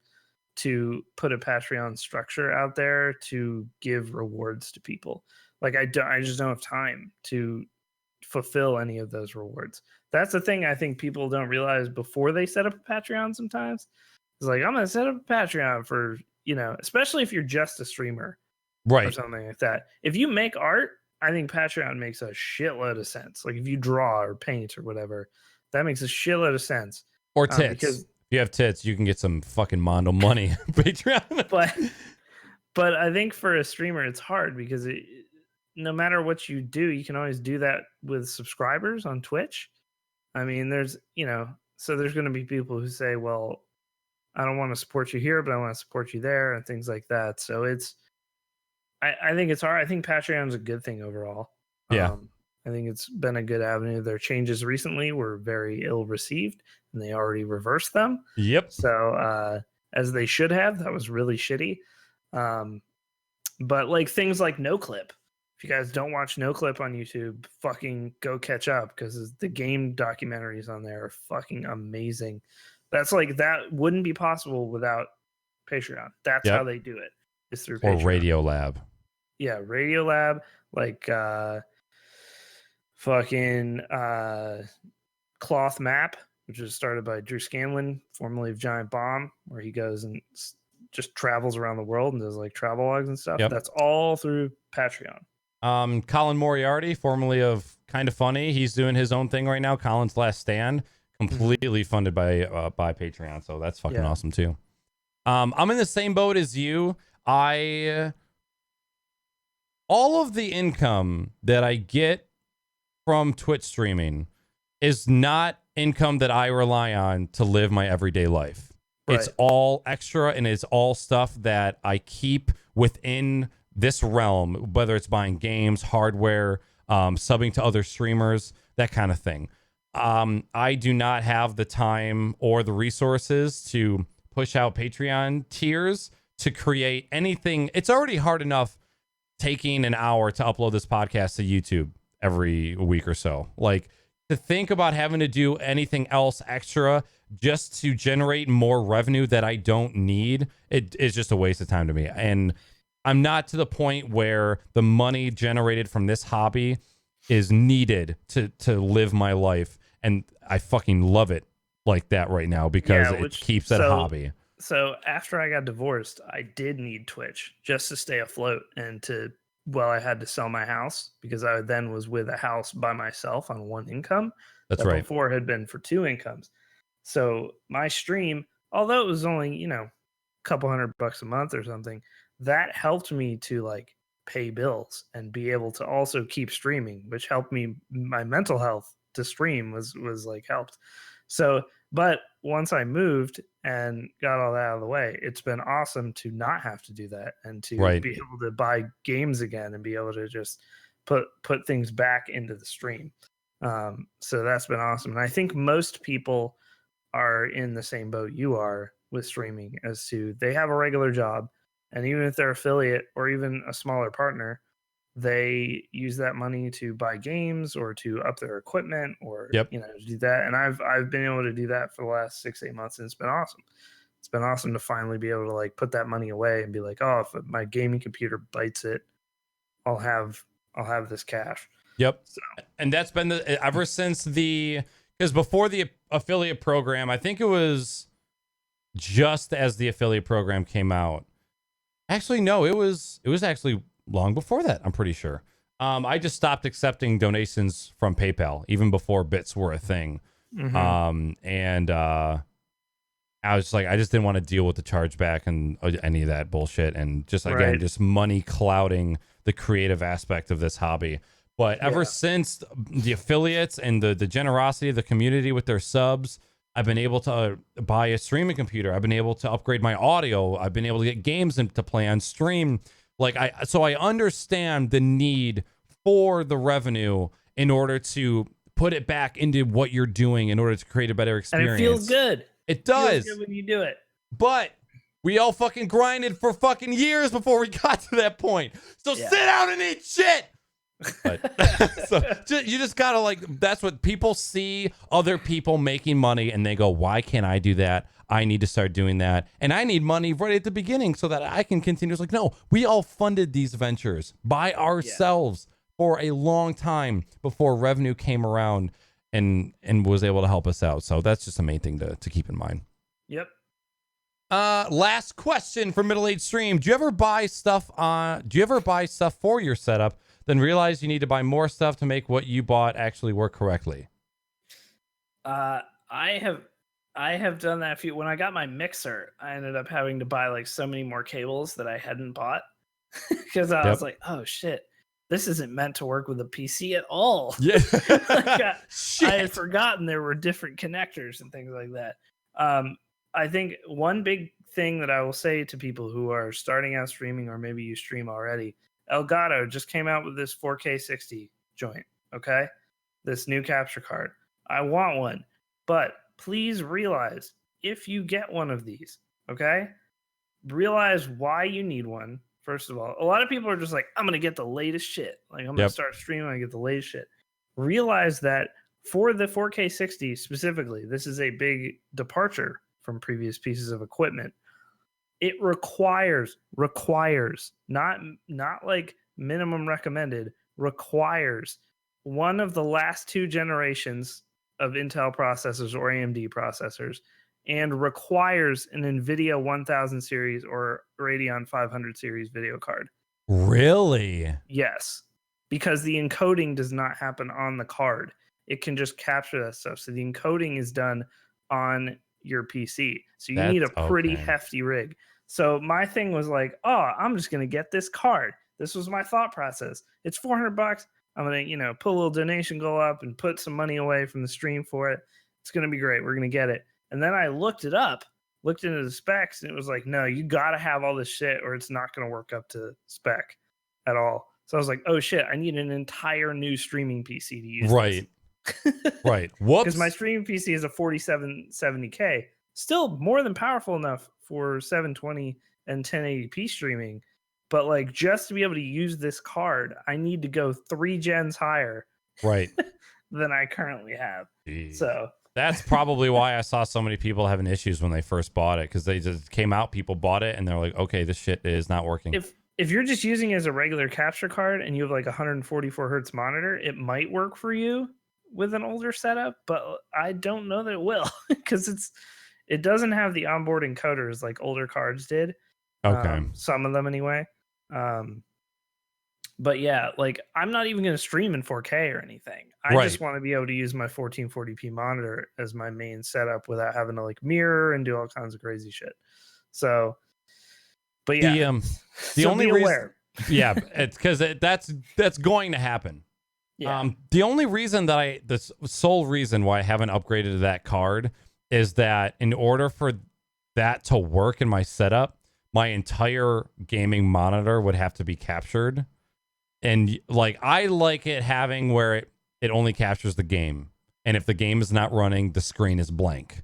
to put a Patreon structure out there to give rewards to people. Like, I just don't have time to fulfill any of those rewards. That's the thing I think people don't realize before they set up a Patreon sometimes. It's like, I'm going to set up a Patreon for, especially if you're just a streamer, right, or something like that. If you make art, I think Patreon makes a shitload of sense. Like, if you draw or paint or whatever, that makes a shitload of sense. Or tits. Because if you have tits, you can get some fucking Mondo money. Patreon. But I think for a streamer, it's hard because no matter what you do, you can always do that with subscribers on Twitch. I mean, so there's going to be people who say, well, I don't want to support you here, but I want to support you there, and things like that. So I think it's hard. I think Patreon is a good thing overall. Yeah. I think it's been a good avenue. Their changes recently were very ill received, and they already reversed them. Yep. So as they should have, that was really shitty. But like things like NoClip. If you guys don't watch NoClip on YouTube, fucking go catch up, because the game documentaries on there are fucking amazing. That's like, that wouldn't be possible without Patreon. That's how they do it. Is through Patreon. Or Radio Lab. Yeah, Radio Lab, like fucking Cloth Map, which was started by Drew Scanlon, formerly of Giant Bomb, where he goes and just travels around the world and does like travel logs and stuff. Yep. That's all through Patreon. Colin Moriarty, formerly of Kind of Funny, he's doing his own thing right now. Colin's Last Stand, completely funded by Patreon, so that's fucking awesome too. I'm in the same boat as you. All of the income that I get from Twitch streaming is not income that I rely on to live my everyday life. Right. It's all extra, and it's all stuff that I keep within this realm, whether it's buying games, hardware, subbing to other streamers, that kind of thing. I do not have the time or the resources to push out Patreon tiers to create anything. It's already hard enough taking an hour to upload this podcast to YouTube every week or so. Like, to think about having to do anything else extra just to generate more revenue that I don't need, it is just a waste of time to me. And I'm not to the point where the money generated from this hobby is needed to live my life. And I fucking love it like that right now, because it keeps it a hobby. So after I got divorced, I did need Twitch just to stay afloat and to well, I had to sell my house because I then was with a house by myself on one income. That's that right. before had been for two incomes. So my stream, although it was only, you know, a couple $100 a month or something, that helped me to like pay bills and be able to also keep streaming, which helped me. My mental health to stream was like helped. So, but once I moved and got all that out of the way, it's been awesome to not have to do that and to Right. be able to buy games again and be able to just put things back into the stream. So that's been awesome. And I think most people are in the same boat you are with streaming, as to they have a regular job, and even if they're affiliate or even a smaller partner, they use that money to buy games or to up their equipment or Yep. you know, do that. And I've been able to do that for the last 6-8 months, and it's been awesome. It's been awesome to finally be able to like put that money away and be like, oh, if my gaming computer bites it, I'll have this cash. Yep. So. And that's been ever since because before the affiliate program, I think it was just as the affiliate program came out. Actually, no, it was actually long before that, I'm pretty sure. I just stopped accepting donations from PayPal even before bits were a thing. And I was just like, I just didn't want to deal with the chargeback and any of that bullshit. And just, again, just money clouding the creative aspect of this hobby. But ever since the affiliates and the generosity of the community with their subs, I've been able to buy a streaming computer. I've been able to upgrade my audio. I've been able to get games to play on stream. So I understand the need for the revenue in order to put it back into what you're doing in order to create a better experience. And it feels good. It does. It feels good when you do it. But we all fucking grinded for fucking years before we got to that point. So sit down and eat shit. But so you just gotta that's what people see, other people making money, and they go, why can't I do that? I need to start doing that, and I need money right at the beginning so that I can continue. It's like, no, we all funded these ventures by ourselves for a long time before revenue came around and was able to help us out. So that's just the main thing to keep in mind. Yep. Last question for Middle Age Stream. Do you ever buy stuff for your setup, then realize you need to buy more stuff to make what you bought actually work correctly? I have done that when I got my mixer. I ended up having to buy like so many more cables that I hadn't bought because I was like, oh shit, this isn't meant to work with a PC at all. Yeah. I had forgotten there were different connectors and things like that. I think one big thing that I will say to people who are starting out streaming, or maybe you stream already, Elgato just came out with this 4K 60 joint, okay? This new capture card. I want one, but please realize if you get one of these, okay? Realize why you need one, first of all. A lot of people are just like, I'm going to get the latest shit. Like, I'm going to start streaming and get the latest shit. Realize that for the 4K 60 specifically, this is a big departure from previous pieces of equipment. It requires, not like minimum recommended, requires one of the last two generations of Intel processors or AMD processors, and requires an NVIDIA 1000 series or Radeon 500 series video card. Really? Yes, because the encoding does not happen on the card. It can just capture that stuff. So the encoding is done on your PC. So you need a pretty hefty rig. So my thing was like, oh, I'm just going to get this card. This was my thought process. It's $400. I'm going to, put a little donation goal up and put some money away from the stream for it. It's going to be great. We're going to get it. And then I looked it up, looked into the specs, and it was like, no, you got to have all this shit or it's not going to work up to spec at all. So I was like, oh shit, I need an entire new streaming PC to use. Right. Right. Whoops. Because my streaming PC is a 4770K. Still more than powerful enough for 720 and 1080p streaming. But like, just to be able to use this card, I need to go 3 gens higher. Right. Than I currently have. Jeez. So that's probably why I saw so many people having issues when they first bought it, because they just came out, people bought it, and they're like, okay, this shit is not working. If you're just using it as a regular capture card and you have like a 144 hertz monitor, it might work for you with an older setup, but I don't know that it will, because it doesn't have the onboard encoders like older cards did. Okay. Some of them anyway. But yeah, like I'm not even going to stream in 4K or anything. I Right. just want to be able to use my 1440p monitor as my main setup without having to like mirror and do all kinds of crazy shit. So, but yeah, the so only be reason, aware. yeah, it's because that's going to happen. Yeah. The only reason that the sole reason why I haven't upgraded to that card is that in order for that to work in my setup, my entire gaming monitor would have to be captured. And like, I like it having where it only captures the game. And if the game is not running, the screen is blank.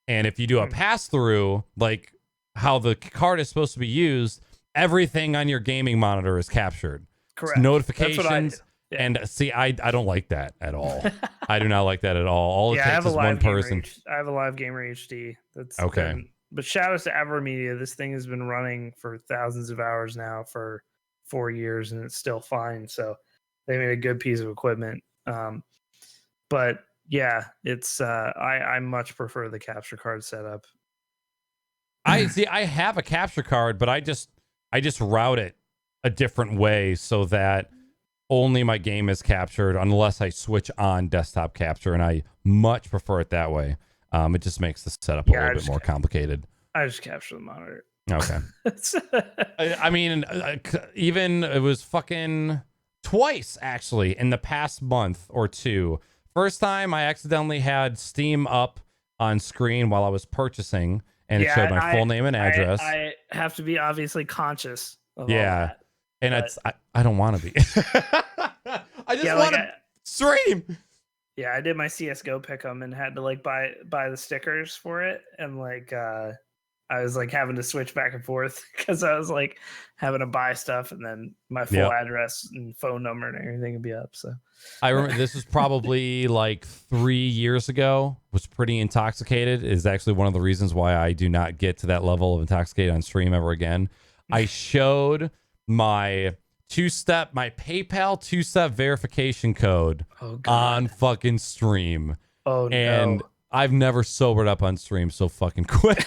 And if you do a pass through, like how the card is supposed to be used, everything on your gaming monitor is captured. Correct. Notifications. That's what I do. Yeah. And see, I don't like that at all. I do not like that at all. All it Yeah, I takes have a is one live gamer person. I have a live gamer HD. That's Okay. but shout outs to AverMedia. This thing has been running for thousands of hours now for 4 years, and it's still fine. So they made a good piece of equipment. But yeah, it's I much prefer the capture card setup. I see. I have a capture card, but I just route it a different way so that only my game is captured unless I switch on desktop capture, and I much prefer it that way. It just makes the setup a little bit more complicated. I just capture the monitor. Okay. I mean, even it was fucking twice actually in the past month or two. First time I accidentally had Steam up on screen while I was purchasing, and it showed my full name and address. I have to be obviously conscious of all that. And I don't want to be. I just want to stream. Yeah, I did my CS:GO pick'em and had to like buy the stickers for it, and like I was like having to switch back and forth because I was like having to buy stuff, and then my full address and phone number and everything would be up. So I remember this was probably like 3 years ago. Was pretty intoxicated. Is actually one of the reasons why I do not get to that level of intoxicated on stream ever again. I showed my my PayPal two-step verification code on fucking stream. Oh no. And I've never sobered up on stream so fucking quick.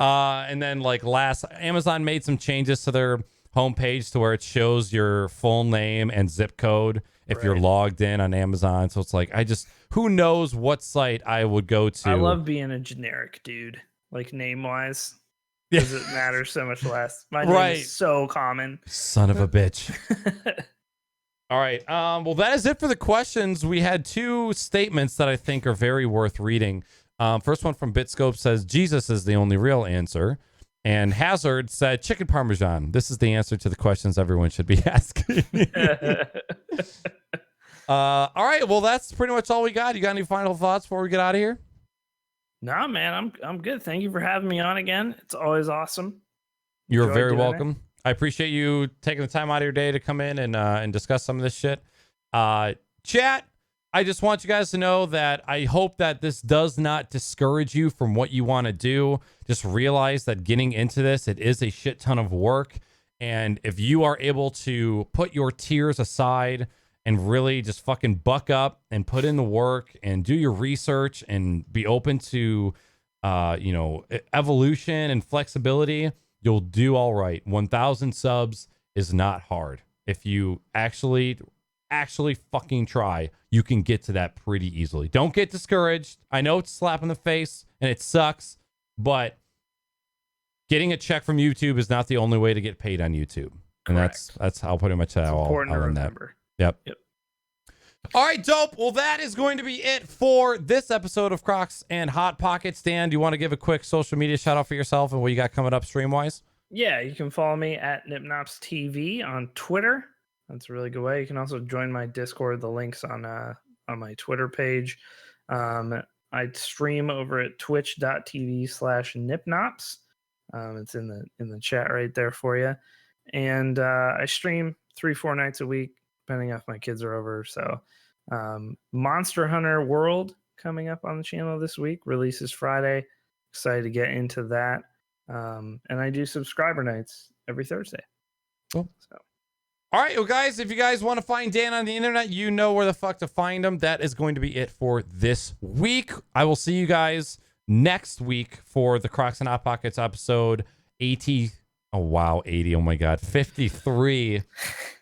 And then like Amazon made some changes to their homepage to where it shows your full name and zip code if you're logged in on Amazon. So it's like, who knows what site I would go to. I love being a generic dude, like name wise. Because it matters so much less. My name is so common. Son of a bitch. All right. Well, that is it for the questions. We had 2 statements that I think are very worth reading. First one from Bitscope says, Jesus is the only real answer. And Hazard said, chicken parmesan. This is the answer to the questions everyone should be asking. All right. Well, that's pretty much all we got. You got any final thoughts before we get out of here? Nah, man, I'm good. Thank you for having me on again. It's always awesome. You're very welcome. I appreciate you taking the time out of your day to come in and discuss some of this shit. Chat, I just want you guys to know that I hope that this does not discourage you from what you want to do. Just realize that getting into this, it is a shit ton of work. And if you are able to put your tears aside and really just fucking buck up and put in the work and do your research and be open to, evolution and flexibility, you'll do all right. 1,000 subs is not hard. If you actually fucking try, you can get to that pretty easily. Don't get discouraged. I know it's a slap in the face and it sucks, but getting a check from YouTube is not the only way to get paid on YouTube. And that's how pretty much I'll end that. Yep. All right, dope. Well, that is going to be it for this episode of Crocs and Hot Pockets. Dan, do you want to give a quick social media shout out for yourself and what you got coming up stream wise? Yeah, you can follow me at NipNops TV on Twitter. That's a really good way. You can also join my Discord. The link's on my Twitter page. I stream over at twitch.tv/NipNops. It's in the chat right there for you. And I stream 3-4 nights a week, depending if my kids are over. So Monster Hunter World coming up on the channel this week. Releases Friday. Excited to get into that. And I do subscriber nights every Thursday. Cool. So. All right, well, guys, if you guys want to find Dan on the internet, you know where the fuck to find him. That is going to be it for this week. I will see you guys next week for the Crocs and Hot Pockets episode 80. Oh, wow. 80. Oh, my God. 53,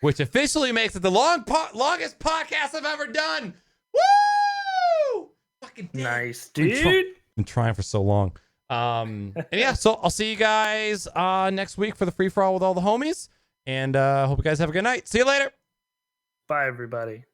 which officially makes it the longest podcast I've ever done. Woo! Fucking nice, dude. Been trying for so long. And yeah, so I'll see you guys next week for the free for all with all the homies. And hope you guys have a good night. See you later. Bye, everybody.